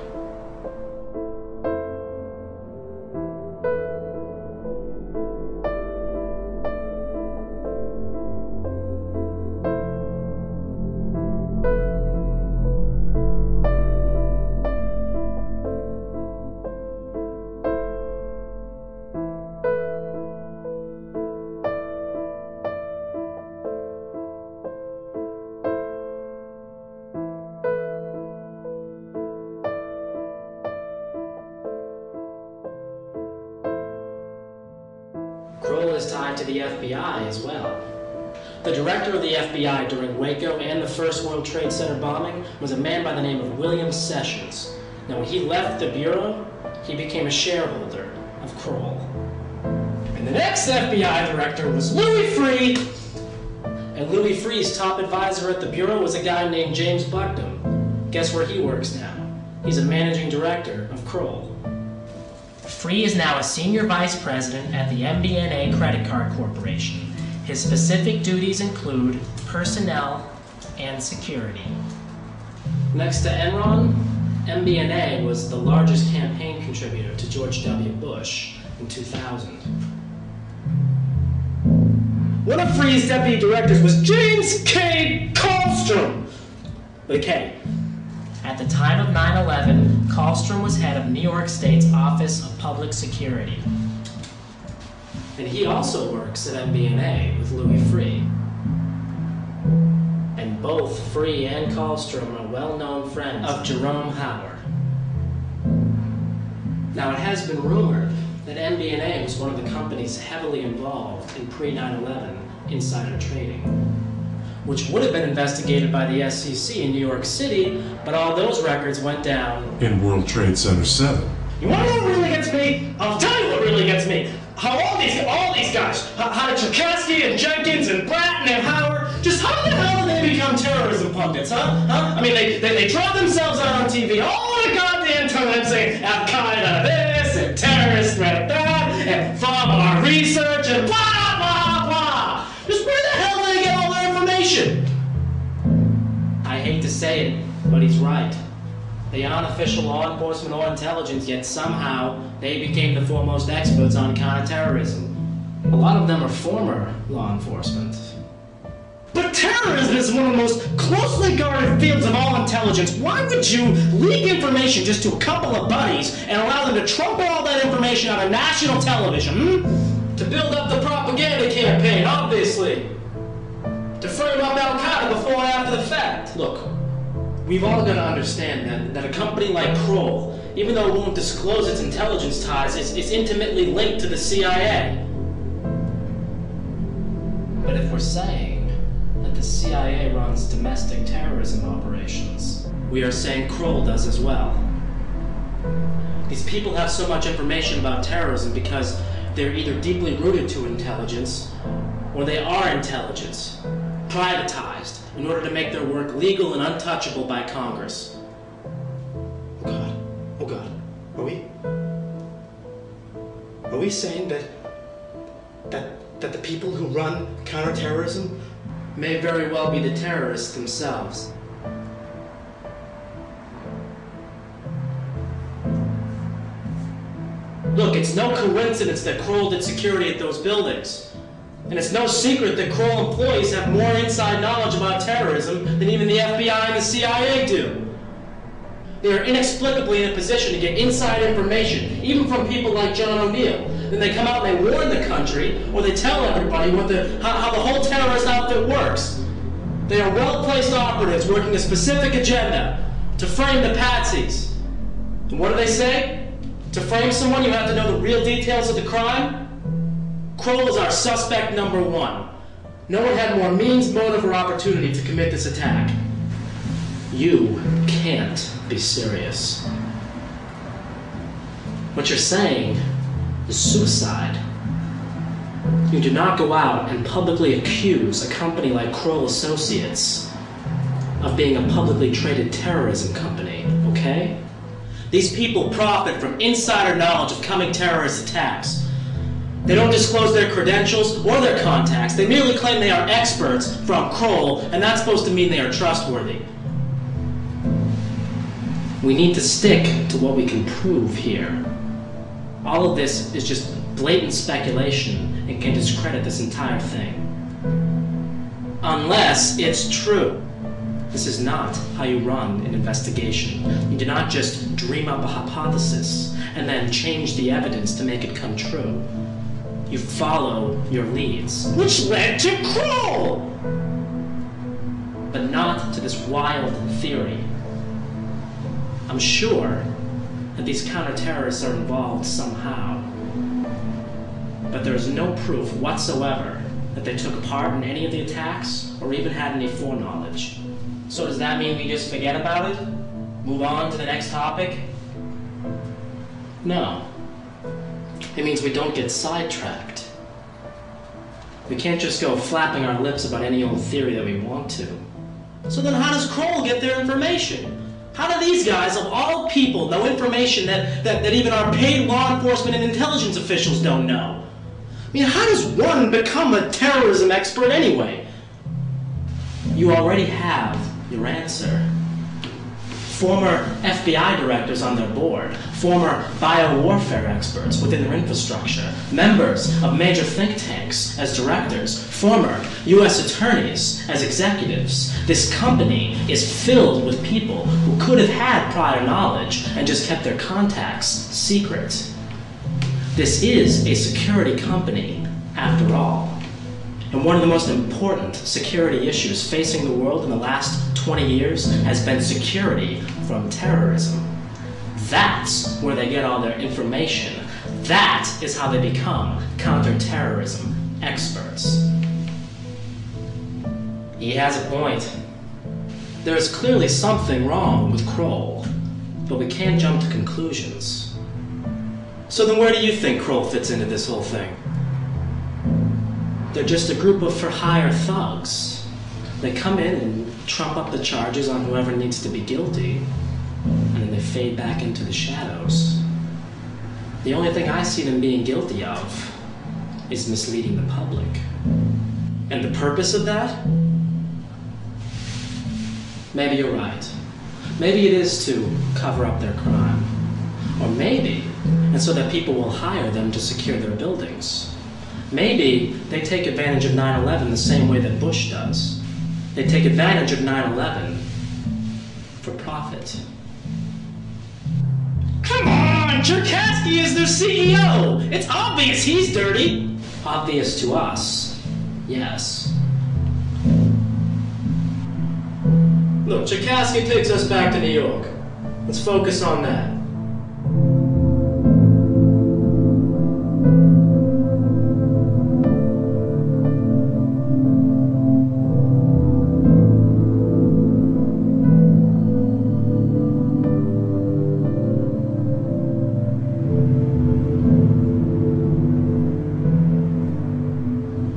Kroll is tied to the FBI as well. The director of the FBI during Waco and the first World Trade Center bombing was a man by the name of William Sessions. Now, when he left the Bureau, he became a shareholder of Kroll. And the next FBI director was Louis Freeh. And Louis Freeh's top advisor at the Bureau was a guy named James Buckton. Guess where he works now? He's a managing director of Kroll. Freeh is now a senior vice president at the MBNA Credit Card Corporation. His specific duties include personnel and security. Next to Enron, MBNA was the largest campaign contributor to George W. Bush in 2000. One of Freeh's deputy directors was James K. Kallstrom. With a K. At the time of 9/11, Kallstrom was head of New York State's Office of Public Security. And he also works at MBNA with Louis Freeh. And both Freeh and Kallstrom are well-known friends of Jerome Howard. Now, it has been rumored that MBNA was one of the companies heavily involved in pre-9/11 insider trading, which would have been investigated by the SEC in New York City, but all those records went down In World Trade Center 7. You want to know what really gets me? I'll tell you what really gets me. How all these guys, how did Cherkasky and Jenkins and Bratton and Howard, just how the hell did they become terrorism pundits, huh? I mean, they draw themselves out on TV all the goddamn time saying Al-Qaeda this and terrorist threat that, and from our research and blah, blah, blah. Just where the hell did they get all their information? I hate to say it, but he's right. They aren't official law enforcement or intelligence, yet somehow they became the foremost experts on counterterrorism. A lot of them are former law enforcement. But terrorism is one of the most closely guarded fields of all intelligence. Why would you leak information just to a couple of buddies and allow them to trumpet all that information on a national television, To build up the propaganda campaign, obviously. To frame up Al-Qaeda before and after the fact. Look, we've all got to understand that a company like Kroll, even though it won't disclose its intelligence ties, is intimately linked to the CIA. But if we're saying that the CIA runs domestic terrorism operations, we are saying Kroll does as well. These people have so much information about terrorism because they're either deeply rooted to intelligence, or they are intelligence, privatized in order to make their work legal and untouchable by Congress. Oh God, are we saying that the people who run counterterrorism May very well be the terrorists themselves. Look, it's no coincidence that Kroll did security at those buildings. And it's no secret that Kroll employees have more inside knowledge about terrorism than even the FBI and the CIA do. They are inexplicably in a position to get inside information, even from people like John O'Neill. Then they come out and they warn the country, or they tell everybody how the whole terrorist outfit works. They are well-placed operatives working a specific agenda to frame the patsies. And what do they say? To frame someone, you have to know the real details of the crime? Kroll is our suspect number one. No one had more means, motive, or opportunity to commit this attack. You can't be serious. What you're saying is suicide. You do not go out and publicly accuse a company like Kroll Associates of being a publicly traded terrorism company, okay? These people profit from insider knowledge of coming terrorist attacks. They don't disclose their credentials or their contacts. They merely claim they are experts from Kroll, and that's supposed to mean they are trustworthy. We need to stick to what we can prove here. All of this is just blatant speculation and can discredit this entire thing. Unless it's true. This is not how you run an investigation. You do not just dream up a hypothesis and then change the evidence to make it come true. You follow your leads. Which led to Kroll! But not to this wild theory. I'm sure that these counter-terrorists are involved somehow. But there is no proof whatsoever that they took part in any of the attacks or even had any foreknowledge. So does that mean we just forget about it? Move on to the next topic? No. It means we don't get sidetracked. We can't just go flapping our lips about any old theory that we want to. So then how does Kroll get their information? How do these guys, of all people, know information that even our paid law enforcement and intelligence officials don't know? I mean, how does one become a terrorism expert anyway? You already have your answer. Former FBI directors on their board, former biowarfare experts within their infrastructure, members of major think tanks as directors, former U.S. attorneys as executives. This company is filled with people who could have had prior knowledge and just kept their contacts secret. This is a security company, after all. And one of the most important security issues facing the world in the last 20 years has been security from terrorism. That's where they get all their information. That is how they become counterterrorism experts. He has a point. There is clearly something wrong with Kroll, but we can't jump to conclusions. So then where do you think Kroll fits into this whole thing? They're just a group of for-hire thugs. They come in and trump up the charges on whoever needs to be guilty, and then they fade back into the shadows. The only thing I see them being guilty of is misleading the public. And the purpose of that? Maybe you're right. Maybe it is to cover up their crime. Or maybe, and so that people will hire them to secure their buildings. Maybe they take advantage of 9/11 the same way that Bush does. They take advantage of 9/11 for profit. Come on! Cherkasky is their CEO! It's obvious he's dirty! Obvious to us, yes. Look, Cherkasky takes us back to New York. Let's focus on that.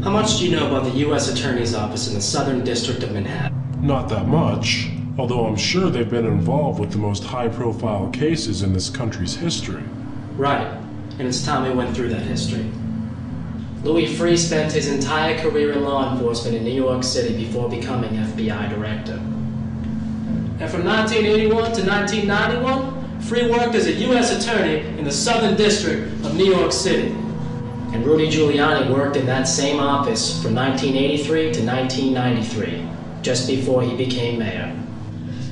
How much do you know about the U.S. Attorney's Office in the Southern District of Manhattan? Not that much, although I'm sure they've been involved with the most high-profile cases in this country's history. Right, and it's time we went through that history. Louis Freeh spent his entire career in law enforcement in New York City before becoming FBI director. And from 1981 to 1991, Free worked as a U.S. attorney in the Southern District of New York City. And Rudy Giuliani worked in that same office from 1983 to 1993, just before he became mayor.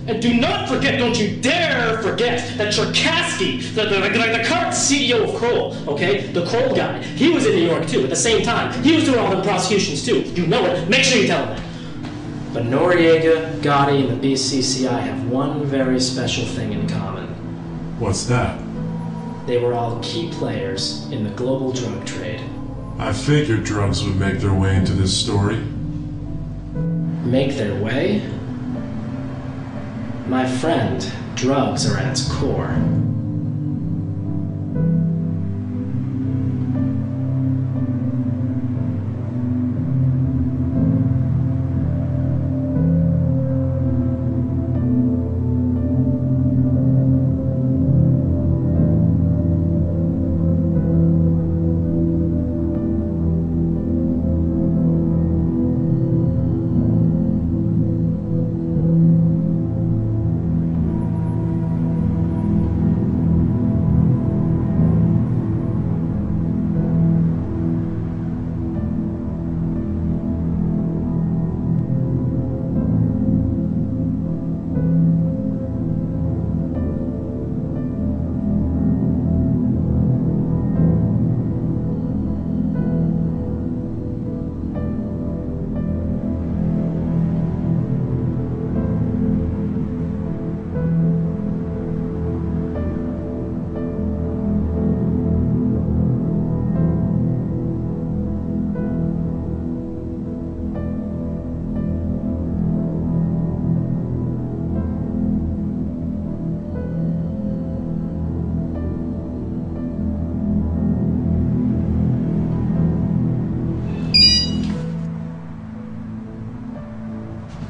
And do not forget, don't you dare forget, that Cherkasky, the current CEO of Kroll, okay, the Kroll guy, he was in New York too at the same time. He was doing all the prosecutions too. You know it. Make sure you tell him that. But Noriega, Gotti, and the BCCI have one very special thing in common. What's that? They were all key players in the global drug trade. I figured drugs would make their way into this story. Make their way? My friend, drugs are at its core.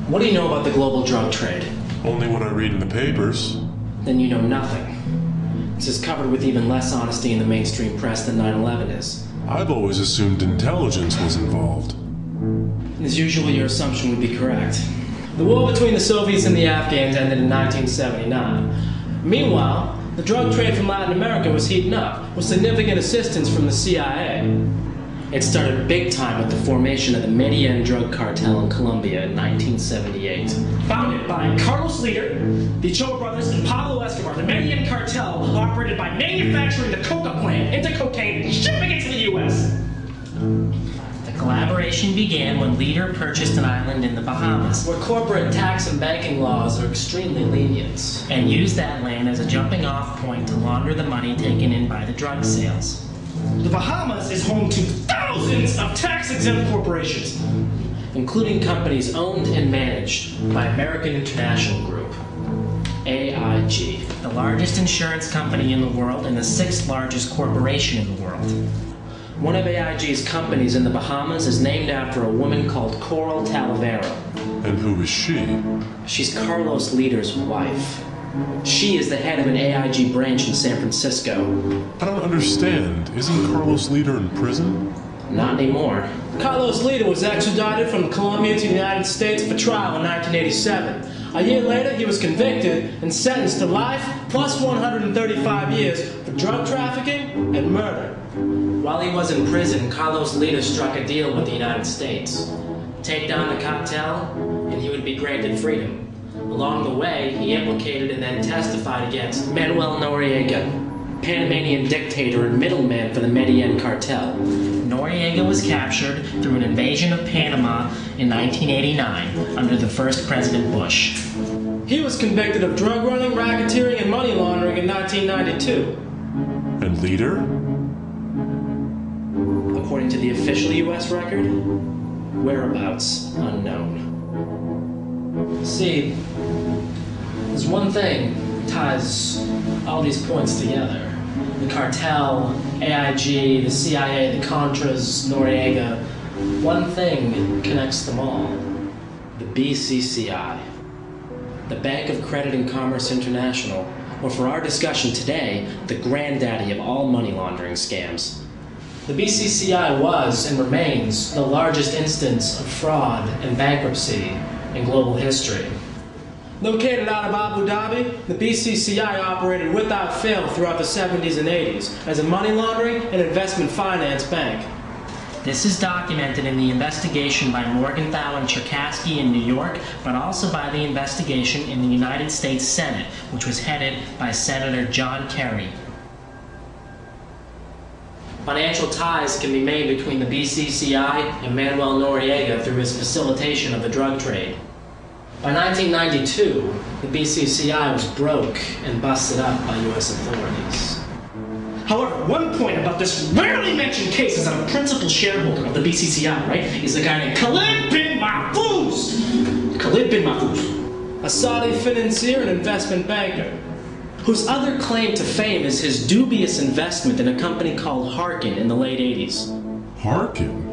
What do you know about the global drug trade? Only what I read in the papers. Then you know nothing. This is covered with even less honesty in the mainstream press than 9/11 is. I've always assumed intelligence was involved. As usual, your assumption would be correct. The war between the Soviets and the Afghans ended in 1979. Meanwhile, the drug trade from Latin America was heating up, with significant assistance from the CIA. It started big time with the formation of the Medellin drug cartel in Colombia in 1978. Founded by Carlos Leader, the Ochoa brothers, and Pablo Escobar, the Medellin cartel operated by manufacturing the coca plant into cocaine and shipping it to the U.S. The collaboration began when Leader purchased an island in the Bahamas Where corporate tax and banking laws are extremely lenient. and used that land as a jumping-off point to launder the money taken in by the drug sales. The Bahamas is home to thousands of tax-exempt corporations. Including companies owned and managed by American International Group, AIG. The largest insurance company in the world and the sixth largest corporation in the world. One of AIG's companies in the Bahamas is named after a woman called Coral Talavera. And who is she? She's Carlos Leader's wife. She is the head of an AIG branch in San Francisco. I don't understand. Isn't Carlos Leader in prison? Not anymore. Carlos Leader was extradited from Colombia to the United States for trial in 1987. A year later, he was convicted and sentenced to life plus 135 years for drug trafficking and murder. While he was in prison, Carlos Leader struck a deal with the United States. Take down the cartel, and he would be granted freedom. Along the way, he implicated and then testified against Manuel Noriega, Panamanian dictator and middleman for the Medellin cartel. Noriega was captured through an invasion of Panama in 1989 under the first President Bush. He was convicted of drug running, racketeering, and money laundering in 1992. And Leader? According to the official U.S. record, whereabouts unknown. See, there's one thing that ties all these points together. The cartel, AIG, the CIA, the Contras, Noriega. One thing connects them all. The BCCI. The Bank of Credit and Commerce International, or for our discussion today, the granddaddy of all money laundering scams. The BCCI was and remains the largest instance of fraud and bankruptcy in global history. Located out of Abu Dhabi, the BCCI operated without fail throughout the 70s and 80s as a money laundering and investment finance bank. This is documented in the investigation by Morgenthau and Cherkasky in New York, but also by the investigation in the United States Senate, which was headed by Senator John Kerry. Financial ties can be made between the BCCI and Manuel Noriega through his facilitation of the drug trade. By 1992, the BCCI was broke and busted up by U.S. authorities. However, one point about this rarely mentioned case is that a principal shareholder of the BCCI, right, is a guy named Khalid bin Mahfouz. Khalid bin Mahfouz. A Saudi financier and investment banker, whose other claim to fame is his dubious investment in a company called Harkin in the late 80s. Harkin?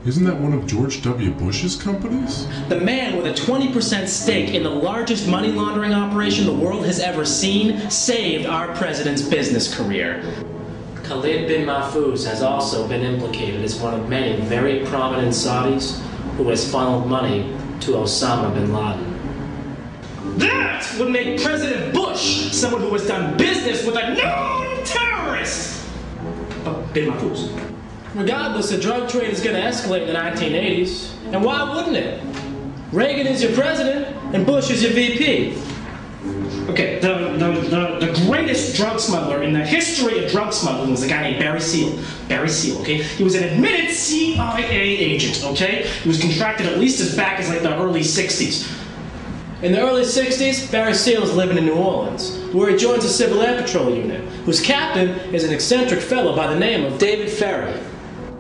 Isn't that one of George W. Bush's companies? The man with a 20% stake in the largest money laundering operation the world has ever seen saved our president's business career. Khalid bin Mahfouz has also been implicated as one of many very prominent Saudis who has funneled money to Osama bin Laden. That would make President Bush someone who has done business with a known terrorist! Bin Mahfouz. Regardless, the drug trade is going to escalate in the 1980s. And why wouldn't it? Reagan is your president, and Bush is your VP. Okay, the greatest drug smuggler in the history of drug smuggling was a guy named Barry Seal. Barry Seal, okay? He was an admitted CIA agent, okay? He was contracted at least as back as like the early 60s. In the early 60s, Barry Seal was living in New Orleans, where he joins a Civil Air Patrol unit, whose captain is an eccentric fellow by the name of David Ferry.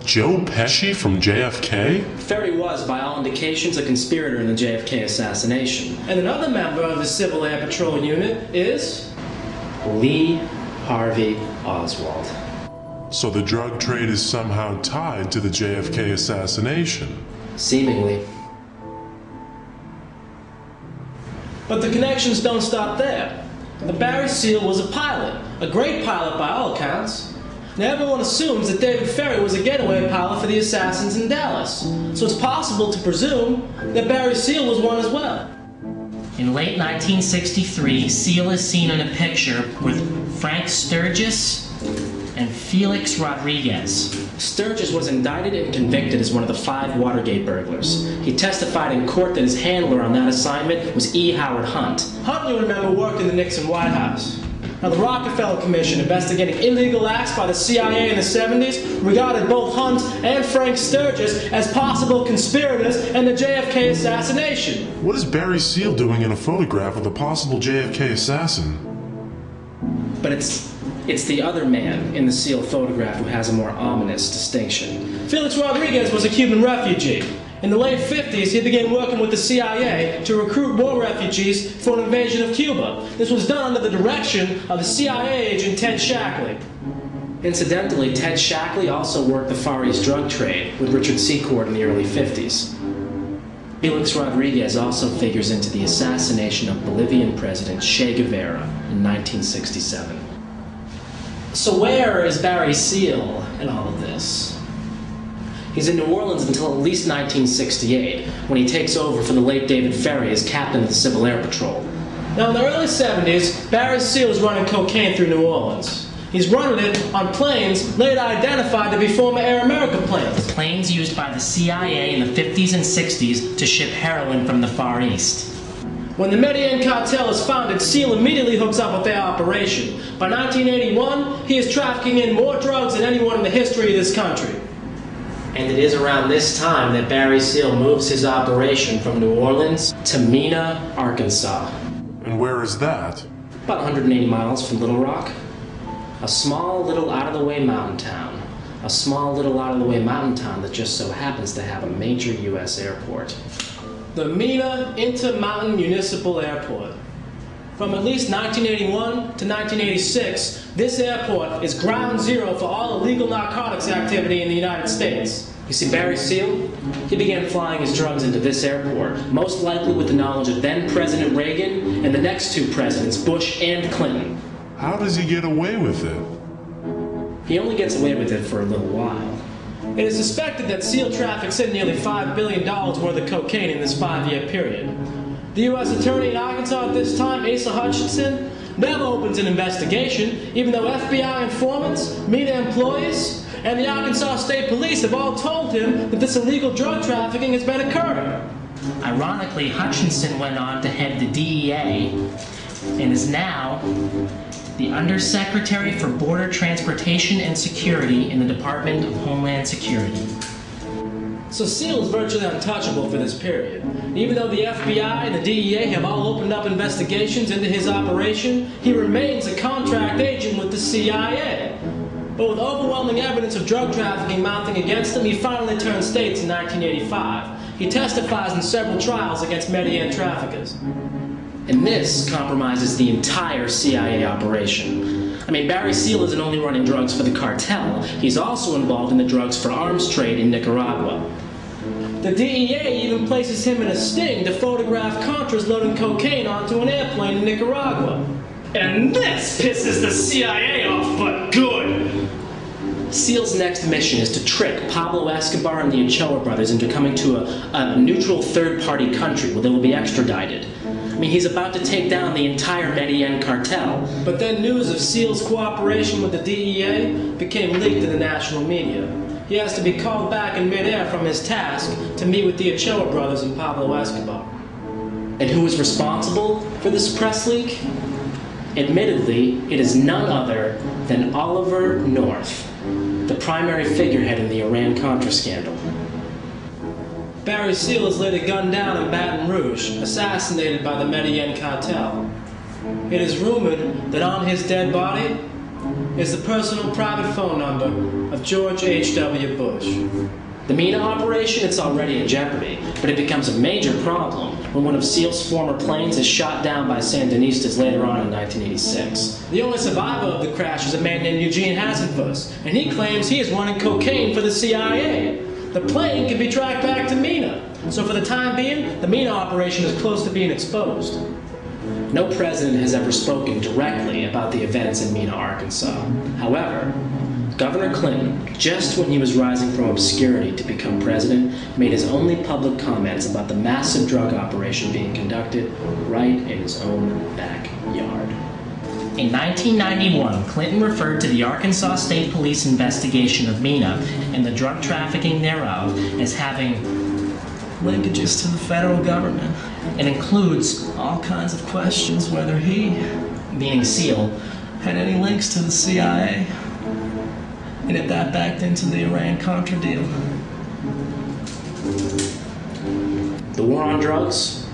Joe Pesci from JFK? Ferry was, by all indications, a conspirator in the JFK assassination. And another member of the Civil Air Patrol unit is Lee Harvey Oswald. So the drug trade is somehow tied to the JFK assassination? Seemingly. But the connections don't stop there. The Barry Seal was a pilot, a great pilot by all accounts. Now everyone assumes that David Ferry was a getaway pilot for the assassins in Dallas, so it's possible to presume that Barry Seal was one as well. In late 1963, Seal is seen in a picture with Frank Sturgis and Felix Rodriguez. Sturgis was indicted and convicted as one of the 5 Watergate burglars. He testified in court that his handler on that assignment was E. Howard Hunt. Hunt, you remember, worked in the Nixon White House. Now, the Rockefeller Commission, investigating illegal acts by the CIA in the 70s, regarded both Hunt and Frank Sturgis as possible conspirators in the JFK assassination. What is Barry Seal doing in a photograph with a possible JFK assassin? But it's the other man in the Seal photograph who has a more ominous distinction. Felix Rodriguez was a Cuban refugee. In the late 50s, he began working with the CIA to recruit more refugees for an invasion of Cuba. This was done under the direction of the CIA agent Ted Shackley. Incidentally, Ted Shackley also worked the Far East drug trade with Richard Secord in the early 50s. Felix Rodriguez also figures into the assassination of Bolivian President Che Guevara in 1967. So where is Barry Seal in all of this? He's in New Orleans until at least 1968, when he takes over from the late David Ferry as captain of the Civil Air Patrol. Now, in the early 70s, Barry Seal was running cocaine through New Orleans. He's running it on planes later identified to be former Air America planes. Planes used by the CIA in the 50s and 60s to ship heroin from the Far East. When the Medellin cartel is founded, Seal immediately hooks up with their operation. By 1981, he is trafficking in more drugs than anyone in the history of this country. And it is around this time that Barry Seal moves his operation from New Orleans to Mena, Arkansas. And where is that? About 180 miles from Little Rock. A small little out-of-the-way mountain town. A small little out-of-the-way mountain town that just so happens to have a major U.S. airport. The Mena Intermountain Municipal Airport. From at least 1981 to 1986, this airport is ground zero for all illegal narcotics activity in the United States. You see, Barry Seal, he began flying his drugs into this airport, most likely with the knowledge of then President Reagan and the next 2 presidents, Bush and Clinton. How does he get away with it? He only gets away with it for a little while. It is suspected that Seal traffics in nearly $5 billion worth of cocaine in this 5-year period. The U.S. Attorney in Arkansas at this time, Asa Hutchinson, never opens an investigation, even though FBI informants, MENA employees, and the Arkansas State Police have all told him that this illegal drug trafficking has been occurring. Ironically, Hutchinson went on to head the DEA and is now the Undersecretary for Border Transportation and Security in the Department of Homeland Security. So Seal is virtually untouchable for this period. Even though the FBI and the DEA have all opened up investigations into his operation, he remains a contract agent with the CIA. But with overwhelming evidence of drug trafficking mounting against him, he finally turned states in 1985. He testifies in several trials against Medellin traffickers. And this compromises the entire CIA operation. I mean, Barry Seal isn't only running drugs for the cartel, he's also involved in the drugs for arms trade in Nicaragua. The DEA even places him in a sting to photograph Contras loading cocaine onto an airplane in Nicaragua. And this pisses the CIA off, but good! Seal's next mission is to trick Pablo Escobar and the Ochoa brothers into coming to a neutral third-party country where they will be extradited. I mean, he's about to take down the entire Medellin cartel. But then news of Seal's cooperation with the DEA became leaked in the national media. He has to be called back in midair from his task to meet with the Ochoa brothers and Pablo Escobar. And who is responsible for this press leak? Admittedly, it is none other than Oliver North, the primary figurehead in the Iran-Contra scandal. Barry Seal is later gunned down in Baton Rouge, assassinated by the Medellin cartel. It is rumored that on his dead body is the personal private phone number of George H.W. Bush. The MENA operation, it's already in jeopardy, but it becomes a major problem when one of Seal's former planes is shot down by Sandinistas later on in 1986. The only survivor of the crash is a man named Eugene Hasenfuss, and he claims he is running cocaine for the CIA. The plane can be tracked back to MENA, so for the time being, the MENA operation is close to being exposed. No president has ever spoken directly about the events in MENA, Arkansas. However, Governor Clinton, just when he was rising from obscurity to become president, made his only public comments about the massive drug operation being conducted right in his own backyard. In 1991, Clinton referred to the Arkansas State Police investigation of MENA and the drug trafficking thereof as having linkages to the federal government, and includes all kinds of questions whether he, meaning Seal, had any links to the CIA, and if that backed into the Iran-Contra deal. The war on drugs,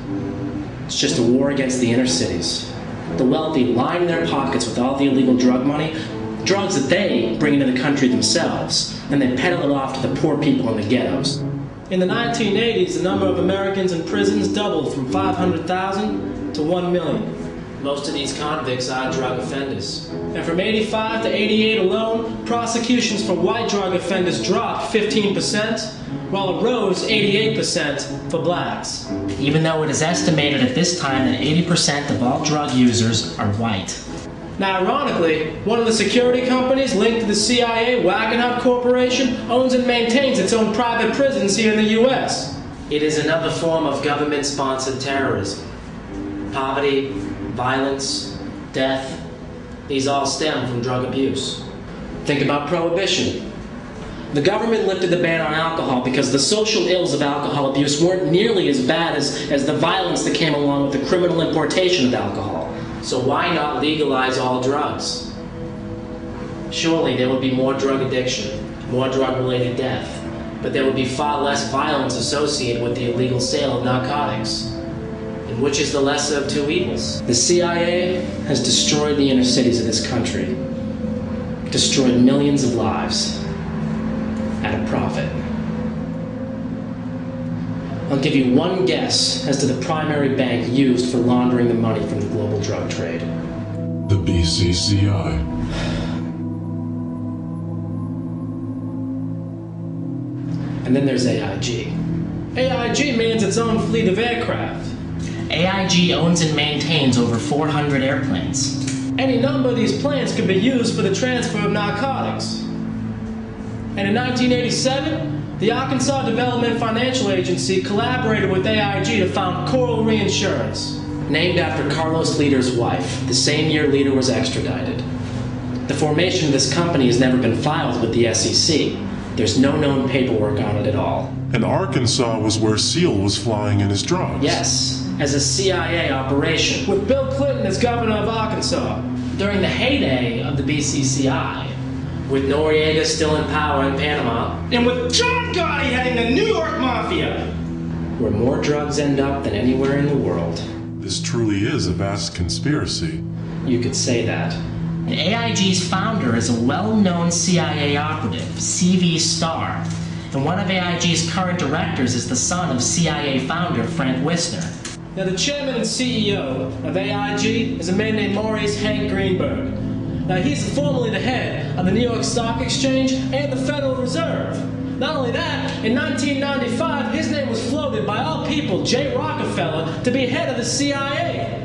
it's just a war against the inner cities. The wealthy line their pockets with all the illegal drug money, drugs that they bring into the country themselves, and they peddle it off to the poor people in the ghettos. In the 1980s, the number of Americans in prisons doubled from 500,000 to 1 million. Most of these convicts are drug offenders. And from 85 to 88 alone, prosecutions for white drug offenders dropped 15%, while it rose 88% for blacks. Even though it is estimated at this time that 80% of all drug users are white. Now, ironically, one of the security companies linked to the CIA, Wackenhut Corporation, owns and maintains its own private prisons here in the U.S. It is another form of government-sponsored terrorism. Poverty, violence, death, these all stem from drug abuse. Think about prohibition. The government lifted the ban on alcohol because the social ills of alcohol abuse weren't nearly as bad as the violence that came along with the criminal importation of alcohol. So why not legalize all drugs? Surely there would be more drug addiction, more drug-related death, but there would be far less violence associated with the illegal sale of narcotics. And which is the lesser of two evils? The CIA has destroyed the inner cities of this country, destroyed millions of lives at a profit. I'll give you one guess as to the primary bank used for laundering the money from the global drug trade. The BCCI. And then there's AIG. AIG mans its own fleet of aircraft. AIG owns and maintains over 400 airplanes. Any number of these planes could be used for the transfer of narcotics. And in 1987, The Arkansas Development Financial Agency collaborated with AIG to found Kroll Reinsurance. Named after Carlos Leder's wife, the same year Leder was extradited. The formation of this company has never been filed with the SEC. There's no known paperwork on it at all. And Arkansas was where Seal was flying in his drugs. Yes, as a CIA operation. With Bill Clinton as governor of Arkansas. During the heyday of the BCCI, with Noriega still in power in Panama, And with John Gotti heading the New York Mafia. where more drugs end up than anywhere in the world. This truly is a vast conspiracy. You could say that. And AIG's founder is a well-known CIA operative, CV Starr, and one of AIG's current directors is the son of CIA founder Frank Wisner. Now, the chairman and CEO of AIG is a man named Maurice Hank Greenberg. Now, he's formerly the head of the New York Stock Exchange and the Federal Reserve. Not only that, in 1995, his name was floated by all people, J. Rockefeller, to be head of the CIA.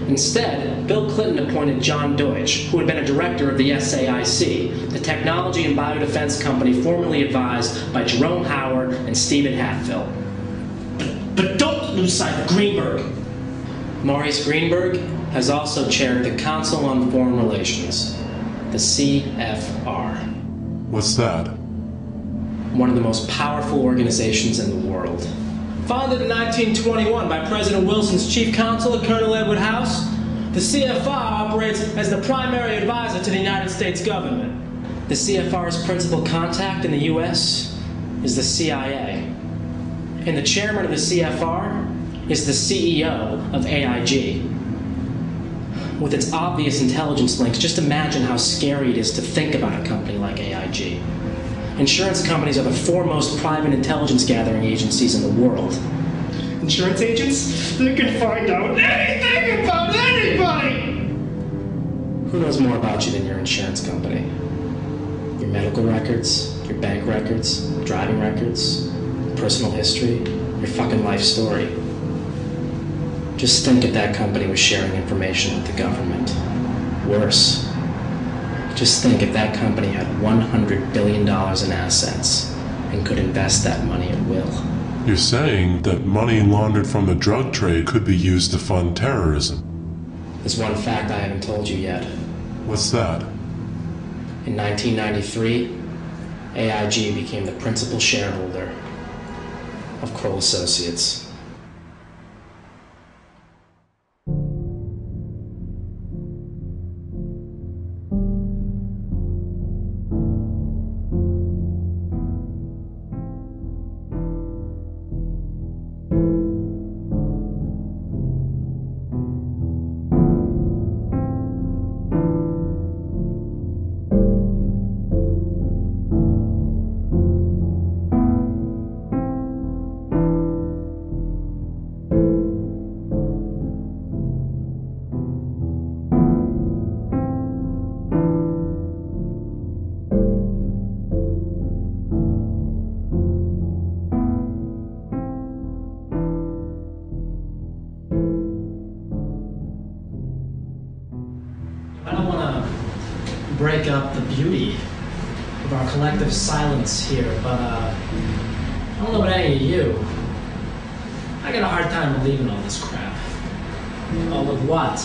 Instead, Bill Clinton appointed John Deutsch, who had been a director of the SAIC, the technology and biodefense company formerly advised by Jerome Howard and Stephen Hatfield. But don't lose sight of Greenberg. Maurice Greenberg has also chaired the Council on Foreign Relations, the CFR. What's that? One of the most powerful organizations in the world. Founded in 1921 by President Wilson's chief counsel, Colonel Edward House, the CFR operates as the primary advisor to the United States government. The CFR's principal contact in the U.S. is the CIA. And the chairman of the CFR is the CEO of AIG. With its obvious intelligence links, just imagine how scary it is to think about a company like AIG. Insurance companies are the foremost private intelligence gathering agencies in the world. Insurance agents? They can find out anything about anybody! Who knows more about you than your insurance company? Your medical records, your bank records, driving records, personal history, your fucking life story. Just think if that company was sharing information with the government. Worse. Just think if that company had $100 billion in assets and could invest that money at will. You're saying that money laundered from the drug trade could be used to fund terrorism. There's one fact I haven't told you yet. What's that? In 1993, AIG became the principal shareholder of Kroll Associates. Break up the beauty of our collective silence here, but I don't know about any of you. I got a hard time believing all this crap. All of what?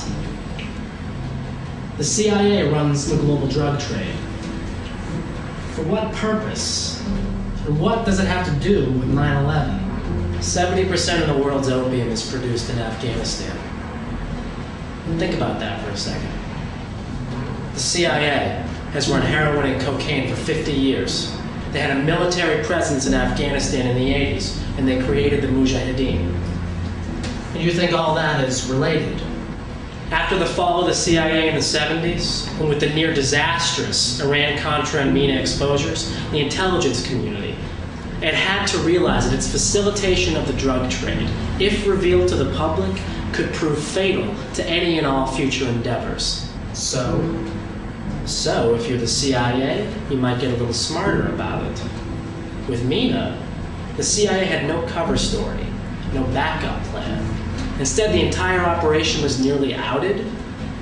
The CIA runs the global drug trade. For what purpose? And what does it have to do with 9/11? 70% of the world's opium is produced in Afghanistan. Think about that for a second. The CIA has run heroin and cocaine for 50 years. They had a military presence in Afghanistan in the 80s, and they created the Mujahideen. And you think all that is related? After the fall of the CIA in the 70s, and with the near disastrous Iran-Contra and MENA exposures, the intelligence community, it had to realize that its facilitation of the drug trade, if revealed to the public, could prove fatal to any and all future endeavors. So, if you're the CIA, you might get a little smarter about it. With MENA, the CIA had no cover story, no backup plan. Instead, the entire operation was nearly outed,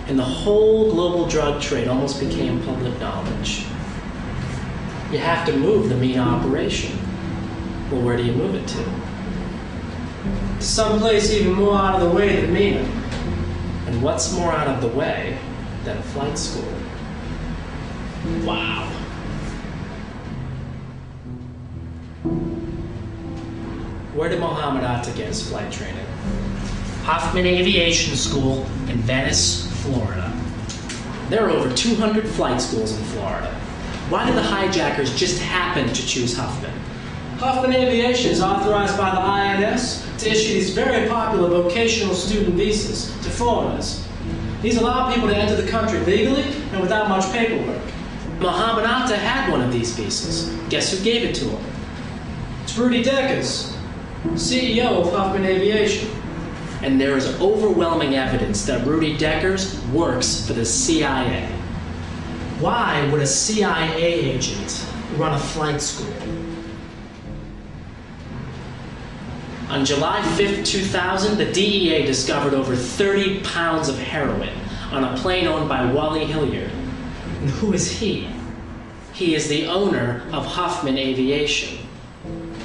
and the whole global drug trade almost became public knowledge. You have to move the MENA operation. Well, where do you move it to? Someplace even more out of the way than MENA. And what's more out of the way than a flight school? Wow. Where did Mohammed Atta get his flight training? Hoffman Aviation School in Venice, Florida. There are over 200 flight schools in Florida. Why did the hijackers just happen to choose Hoffman? Hoffman Aviation is authorized by the INS to issue these very popular vocational student visas to foreigners. These allow people to enter the country legally and without much paperwork. Mohammed Atta had one of these visas. Guess who gave it to him? It's Rudy Deckers, CEO of Hoffman Aviation. And there is overwhelming evidence that Rudy Deckers works for the CIA. Why would a CIA agent run a flight school? On July 5th, 2000, the DEA discovered over 30 pounds of heroin on a plane owned by Wally Hilliard. And who is he? He is the owner of Hoffman Aviation.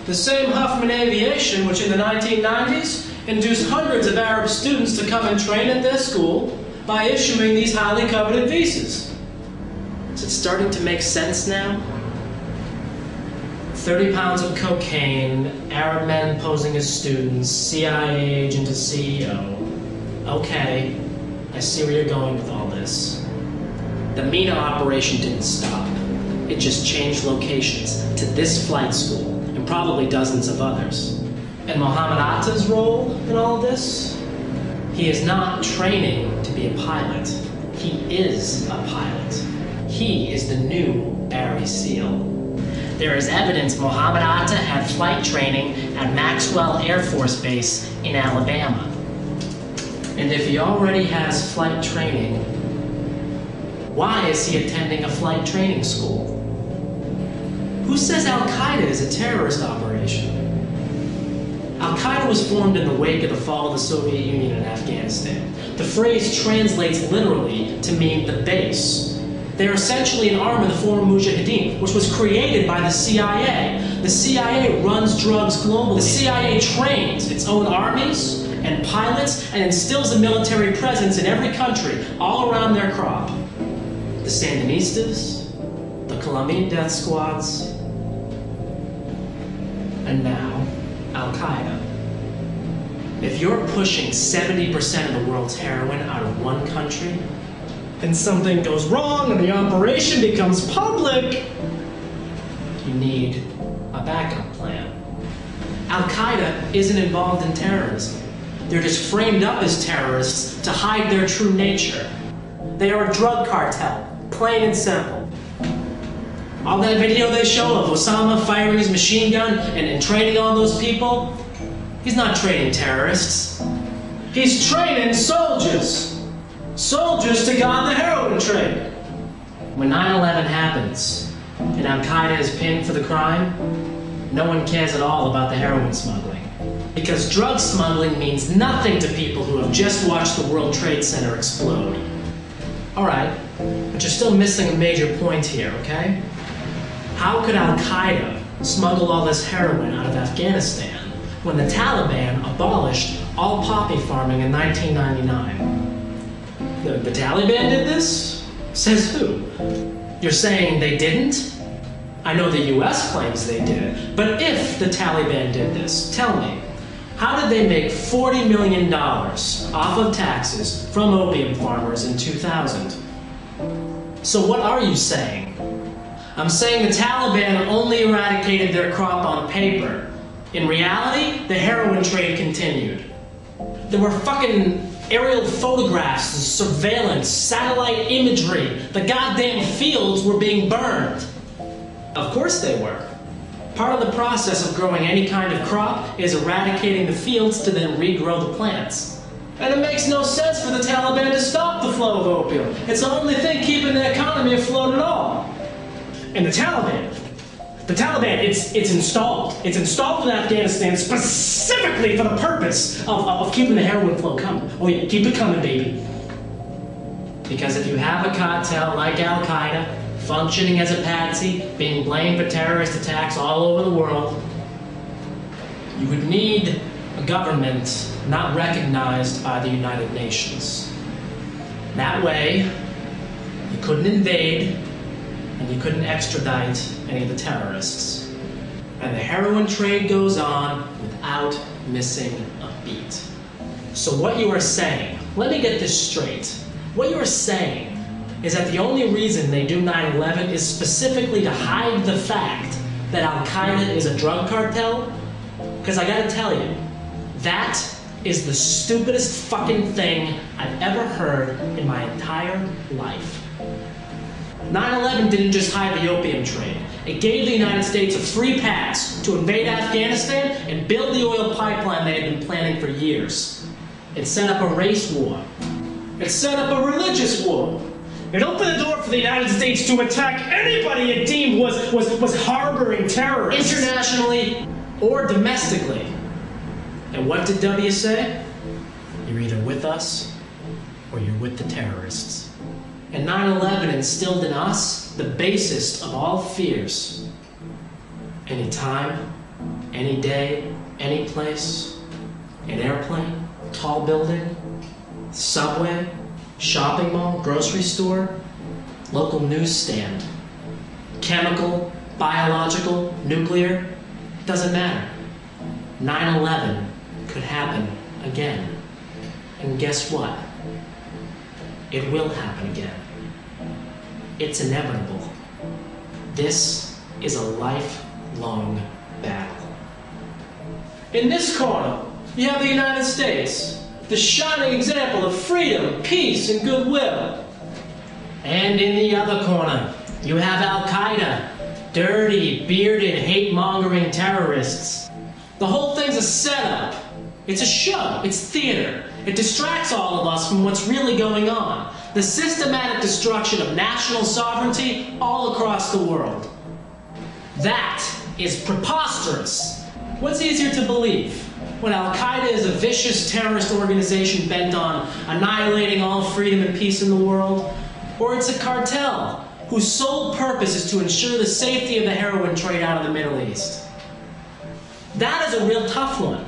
The same Hoffman Aviation which in the 1990s induced hundreds of Arab students to come and train at their school by issuing these highly coveted visas. Is it starting to make sense now? 30 pounds of cocaine, Arab men posing as students, CIA agent as CEO. Okay, I see where you're going with all this. The MENA operation didn't stop. It just changed locations to this flight school and probably dozens of others. And Mohammed Atta's role in all of this? He is not training to be a pilot. He is a pilot. He is the new Barry SEAL. There is evidence Mohammed Atta had flight training at Maxwell Air Force Base in Alabama. And if he already has flight training, why is he attending a flight training school? Who says Al-Qaeda is a terrorist operation? Al-Qaeda was formed in the wake of the fall of the Soviet Union in Afghanistan. The phrase translates literally to mean the base. They're essentially an arm of the former Mujahideen, which was created by the CIA. The CIA runs drugs globally. The CIA trains its own armies and pilots and instills a military presence in every country, all around their crop. The Sandinistas, the Colombian death squads, and now Al-Qaeda. If you're pushing 70% of the world's heroin out of one country, and something goes wrong and the operation becomes public, you need a backup plan. Al-Qaeda isn't involved in terrorism. They're just framed up as terrorists to hide their true nature. They are a drug cartel, plain and simple. All that video they show of Osama firing his machine gun and training all those people, he's not training terrorists. He's training soldiers. Soldiers to guard the heroin trade. When 9/11 happens and Al-Qaeda is pinned for the crime, no one cares at all about the heroin smuggling. Because drug smuggling means nothing to people who have just watched the World Trade Center explode. Alright, but you're still missing a major point here, okay? How could Al-Qaeda smuggle all this heroin out of Afghanistan when the Taliban abolished all poppy farming in 1999? The Taliban did this? Says who? You're saying they didn't? I know the US claims they did it, but if the Taliban did this, tell me, how did they make $40 million off of taxes from opium farmers in 2000? So what are you saying? I'm saying the Taliban only eradicated their crop on paper. In reality, the heroin trade continued. There were fucking aerial photographs, surveillance, satellite imagery. The goddamn fields were being burned. Of course they were. Part of the process of growing any kind of crop is eradicating the fields to then regrow the plants. And it makes no sense for the Taliban to stop the flow of opium. It's the only thing keeping the economy afloat at all. And the Taliban, it's installed. It's installed in Afghanistan specifically for the purpose of keeping the heroin flow coming. Oh yeah, keep it coming, baby. Because if you have a cartel like Al-Qaeda, functioning as a patsy, being blamed for terrorist attacks all over the world, You would need a government not recognized by the United Nations. That way, you couldn't invade, and you couldn't extradite any of the terrorists. And the heroin trade goes on without missing a beat. So what you are saying, let me get this straight. What you are saying is that the only reason they do 9/11 is specifically to hide the fact that Al-Qaeda is a drug cartel? Because I gotta tell you, that is the stupidest fucking thing I've ever heard in my entire life. 9/11 didn't just hide the opium trade. It gave the United States a free pass to invade Afghanistan and build the oil pipeline they had been planning for years. It set up a race war. It set up a religious war. It opened the door for the United States to attack anybody it deemed was harboring terrorists. Internationally or domestically. And what did W say? You're either with us or you're with the terrorists. And 9/11 instilled in us the basest of all fears. Any time, any day, any place, an airplane, tall building, subway, shopping mall, grocery store, local newsstand, chemical, biological, nuclear, doesn't matter. 9/11 could happen again. And guess what? It will happen again. It's inevitable. This is a lifelong battle. In this corner, you have the United States, the shining example of freedom, peace, and goodwill. And in the other corner, you have Al-Qaeda, dirty, bearded, hate-mongering terrorists. The whole thing's a setup. It's a show. It's theater. It distracts all of us from what's really going on. The systematic destruction of national sovereignty all across the world. That is preposterous. What's easier to believe? When Al-Qaeda is a vicious terrorist organization bent on annihilating all freedom and peace in the world? Or it's a cartel whose sole purpose is to ensure the safety of the heroin trade out of the Middle East? That is a real tough one.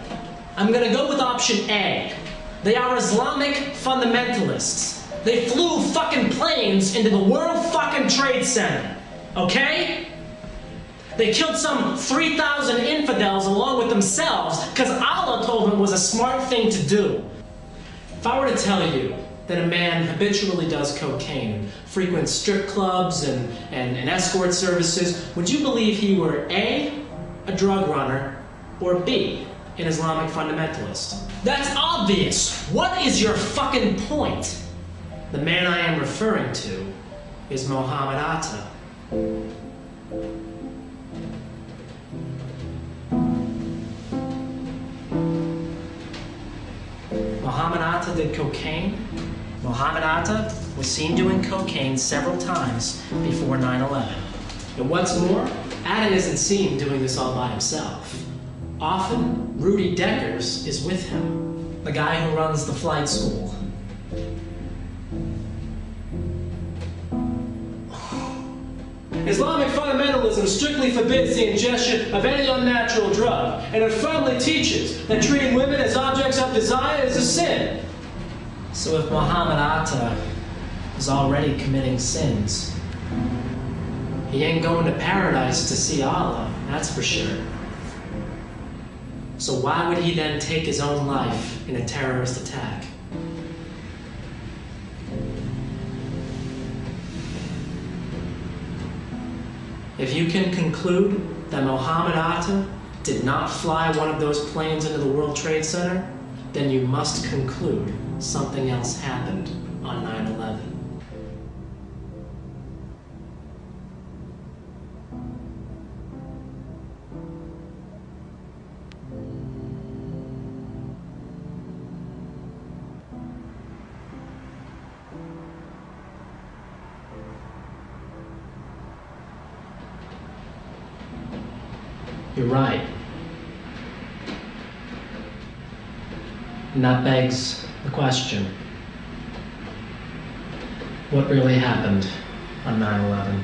I'm gonna go with option A. They are Islamic fundamentalists. They flew fucking planes into the World fucking Trade Center. Okay? They killed some 3,000 infidels along with themselves because Allah told them it was a smart thing to do. If I were to tell you that a man habitually does cocaine, frequents strip clubs and escort services, would you believe he were A, a drug runner, or B, an Islamic fundamentalist? That's obvious. What is your fucking point? The man I am referring to is Mohammed Atta. Mohammed Atta did cocaine. Mohammed Atta was seen doing cocaine several times before 9/11. And what's more, Atta isn't seen doing this all by himself. Often, Rudy Deckers is with him, the guy who runs the flight school. Islamic fundamentalism strictly forbids the ingestion of any unnatural drug, and it firmly teaches that treating women as objects of desire is a sin. So if Mohammed Atta is already committing sins, he ain't going to paradise to see Allah, that's for sure. So why would he then take his own life in a terrorist attack? If you can conclude that Mohammed Atta did not fly one of those planes into the World Trade Center, then you must conclude something else happened on 9/11. You're right. And that begs the question, what really happened on 9/11?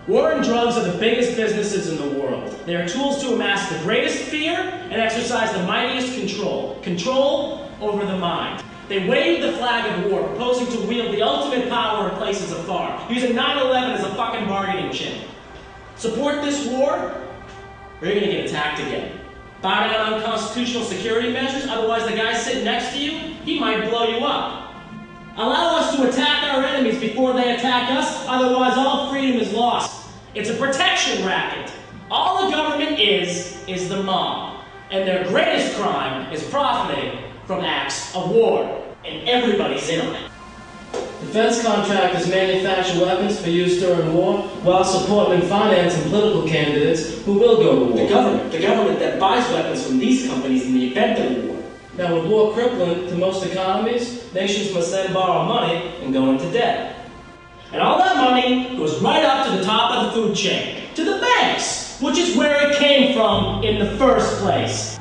War and drugs are the biggest businesses in the world. They are tools to amass the greatest fear and exercise the mightiest control. Control over the mind. They waved the flag of war, proposing to wield the ultimate power in places afar, using 9/11 as a fucking bargaining chip. Support this war, or you're gonna get attacked again. Bow down on unconstitutional security measures, otherwise the guy sitting next to you, he might blow you up. Allow us to attack our enemies before they attack us, otherwise all freedom is lost. It's a protection racket. All the government is the mob. And their greatest crime is profiting from acts of war. And everybody's in on it. Defense contractors manufacture weapons for use during war, while supporting and financing political candidates who will go to war. The government that buys weapons from these companies in the event of war. Now, with war crippling to most economies, nations must then borrow money and go into debt. And all that money goes right up to the top of the food chain, to the banks, which is where it came from in the first place.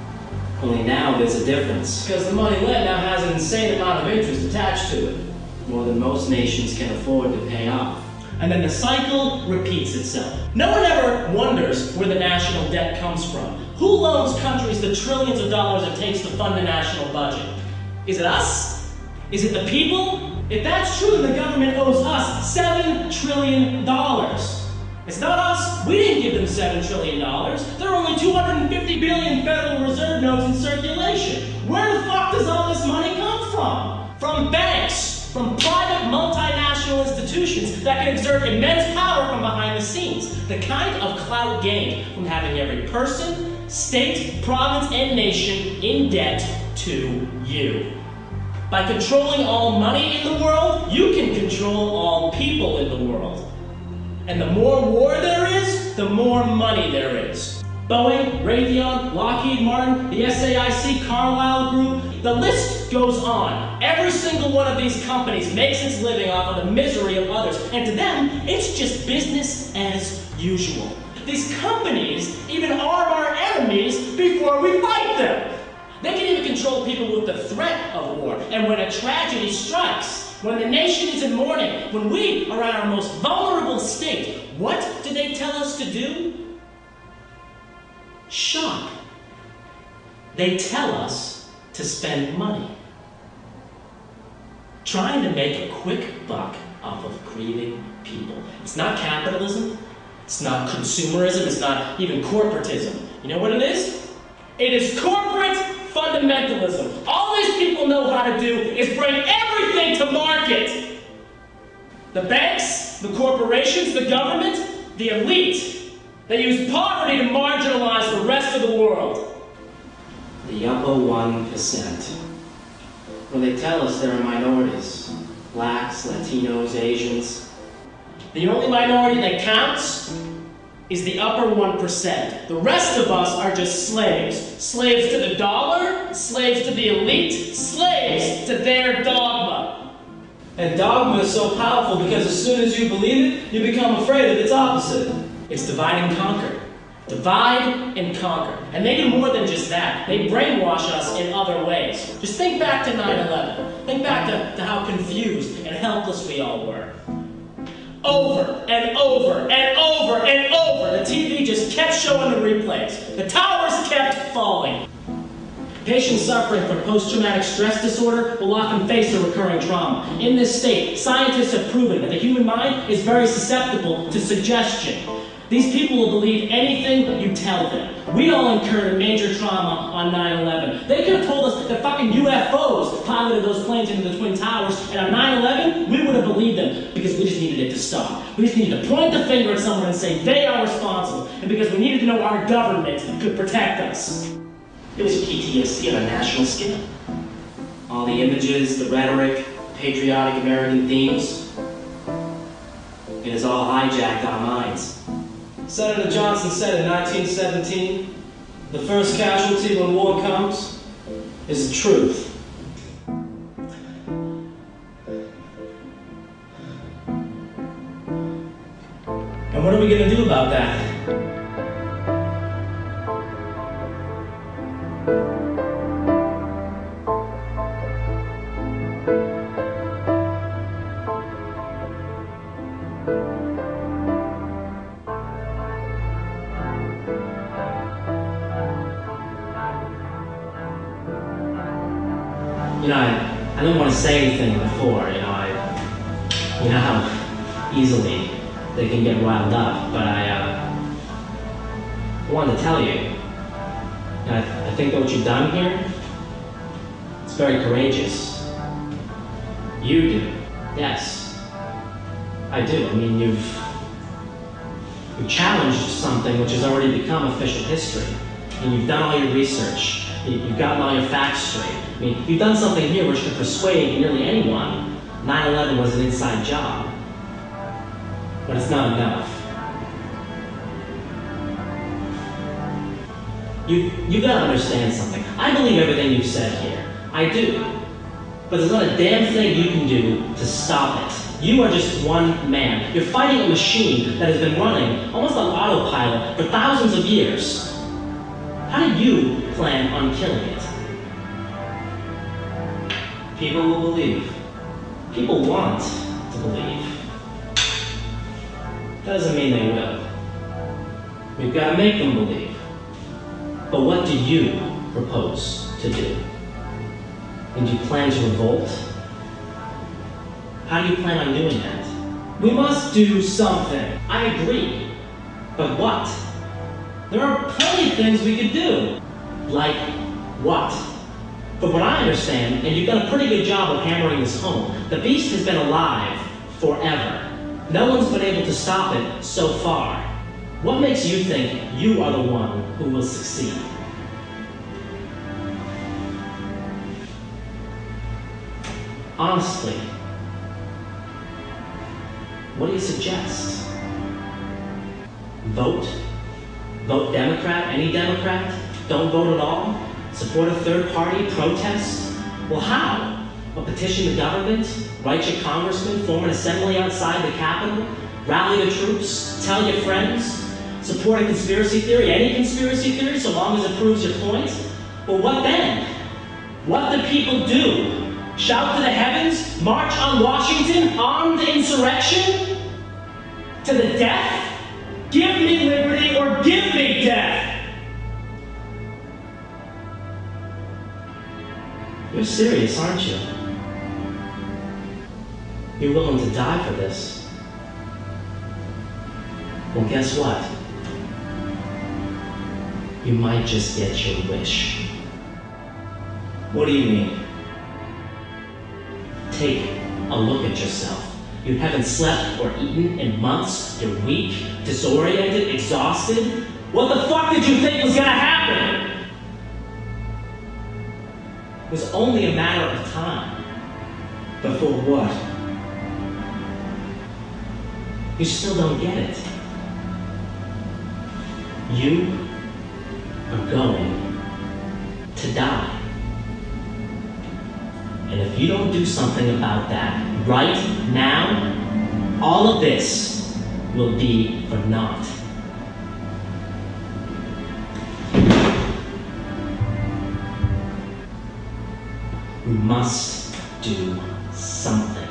Only now there's a difference. Because the money lent now has an insane amount of interest attached to it. More than most nations can afford to pay off. And then the cycle repeats itself. No one ever wonders where the national debt comes from. Who loans countries the trillions of dollars it takes to fund the national budget? Is it us? Is it the people? If that's true, then the government owes us $7 trillion. It's not us. We didn't give them $7 trillion. There are only 250 billion Federal Reserve notes in circulation. Where the fuck does all this money come from? From banks, from private multinational institutions that can exert immense power from behind the scenes. The kind of clout gained from having every person, state, province, and nation in debt to you. By controlling all money in the world, you can control all people in the world. And the more war there is, the more money there is. Boeing, Raytheon, Lockheed Martin, the SAIC, Carlyle Group, the list goes on. Every single one of these companies makes its living off of the misery of others, and to them, it's just business as usual. These companies even arm our enemies before we fight them. They can even control people with the threat of war, and when a tragedy strikes, when the nation is in mourning, when we are at our most vulnerable state, what do they tell us to do? Shop. They tell us to spend money. Trying to make a quick buck off of grieving people. It's not capitalism, it's not consumerism, it's not even corporatism. You know what it is? It is corporate fundamentalism. All these people know how to do is bring everything to market. The banks, the corporations, the government, the elite. They use poverty to marginalize the rest of the world. The upper 1%. Well, they tell us there are minorities. Blacks, Latinos, Asians. The only minority that counts is the upper 1%. The rest of us are just slaves. Slaves to the dollar, slaves to the elite, slaves to their dogma. And dogma is so powerful because as soon as you believe it, you become afraid of its opposite. It's divide and conquer. Divide and conquer. And they do more than just that. They brainwash us in other ways. Just think back to 9/11. Think back to how confused and helpless we all were. Over and over and over and over, the TV just kept showing the replays. The towers kept falling. Patients suffering from post-traumatic stress disorder will often face a recurring trauma. In this state, scientists have proven that the human mind is very susceptible to suggestion. These people will believe anything you tell them. We all incurred a major trauma on 9/11. They could have told us that fucking UFOs piloted those planes into the Twin Towers, and on 9/11, we would have believed them because we just needed it to stop. We just needed to point the finger at someone and say they are responsible, and because we needed to know our government could protect us. It was PTSD on a national scale. All the images, the rhetoric, patriotic American themes, it has all hijacked our minds. Senator Johnson said in 1917, the first casualty when war comes is the truth. And what are we going to do about that? You know, I didn't want to say anything before, you know how easily they can get riled up, but I wanted to tell you, I think what you've done here, it's very courageous. You do, yes, I do. I mean, you've challenged something which has already become official history, and you've done all your research. You've gotten all your facts straight. I mean, you've done something here which could persuade nearly anyone 9/11 was an inside job. But it's not enough. You've got to understand something. I believe everything you've said here. I do. But there's not a damn thing you can do to stop it. You are just one man. You're fighting a machine that has been running almost on autopilot for thousands of years. How do you plan on killing it? People will believe. People want to believe. That doesn't mean they will. We've got to make them believe. But what do you propose to do? And do you plan to revolt? How do you plan on doing that? We must do something. I agree. But what? There are plenty of things we could do. Like what? From what I understand, and you've done a pretty good job of hammering this home, the beast has been alive forever. No one's been able to stop it so far. What makes you think you are the one who will succeed? Honestly, what do you suggest? Vote? Vote Democrat? Any Democrat? Don't vote at all? Support a third party? Protest? Well, how? Well, petition the government? Write your congressman? Form an assembly outside the Capitol? Rally the troops? Tell your friends? Support a conspiracy theory? Any conspiracy theory, so long as it proves your point? Well, what then? What do people do? Shout to the heavens? March on Washington? Armed insurrection? To the death? Give me liberty or give me death! You're serious, aren't you? You're willing to die for this. Well, guess what? You might just get your wish. What do you mean? Take a look at yourself. You haven't slept or eaten in months. You're weak, disoriented, exhausted. What the fuck did you think was gonna happen? It was only a matter of time. Before what? You still don't get it. You are going to die. And if you don't do something about that right now, all of this will be for naught. We must do something.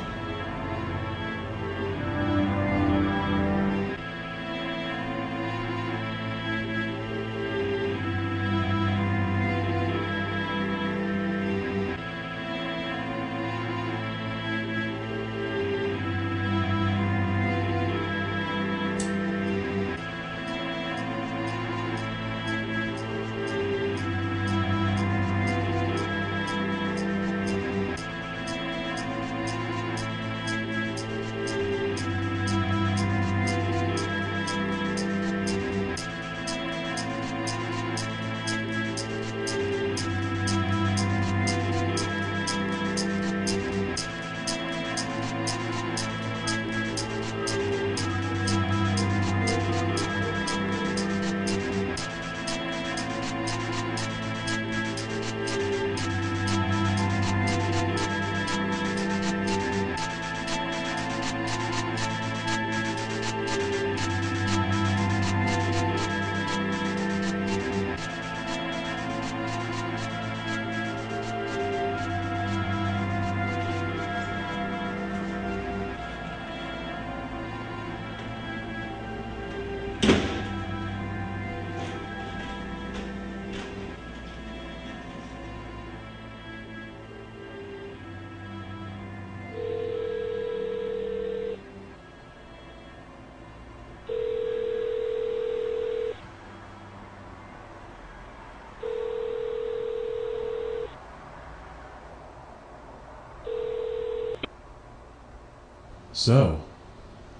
So,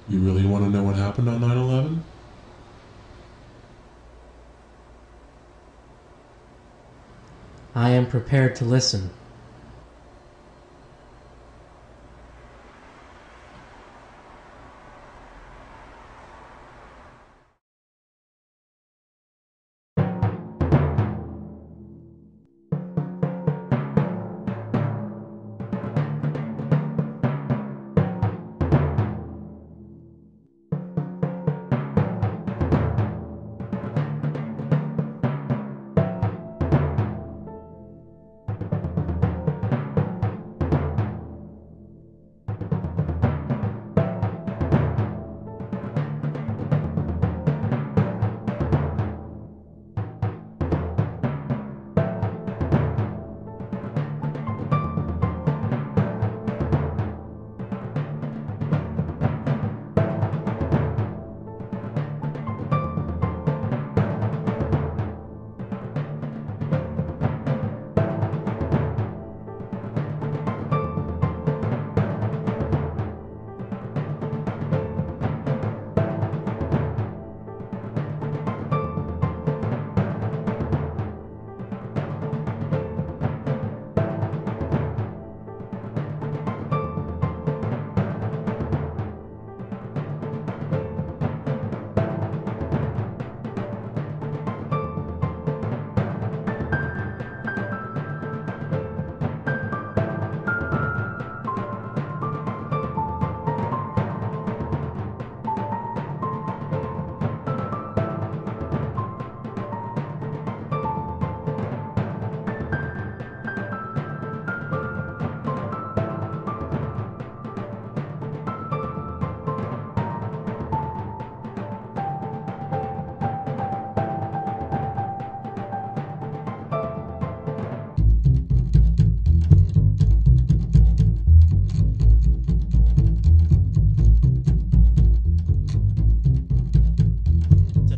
you really want to know what happened on 9/11? I am prepared to listen.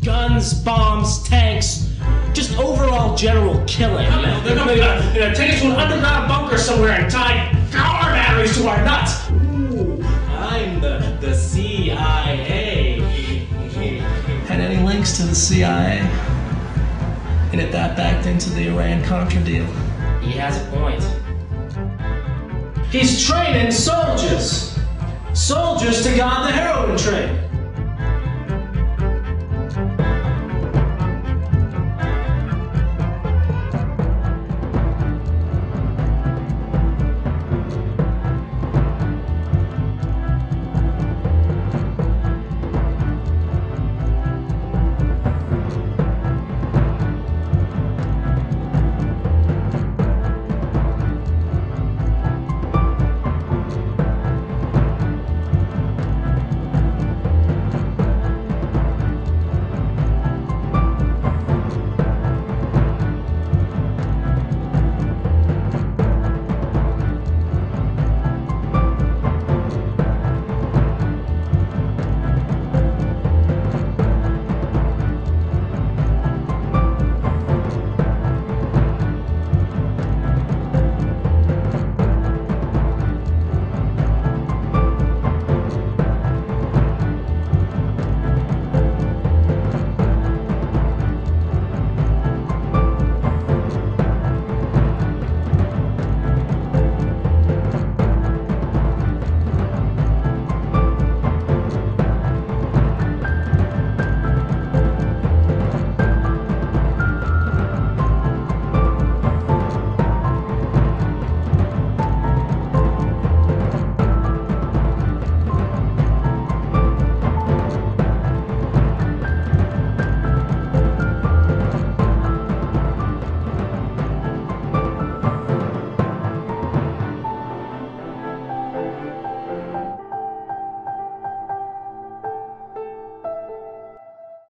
Guns, bombs, tanks, just overall general killing. They're gonna take us to an underground bunker somewhere and tie power batteries to our nuts. Ooh, I'm the CIA. Had any links to the CIA? And if that backed into the Iran-Contra deal? He has a point. He's training soldiers. Soldiers to guard the heroin trade.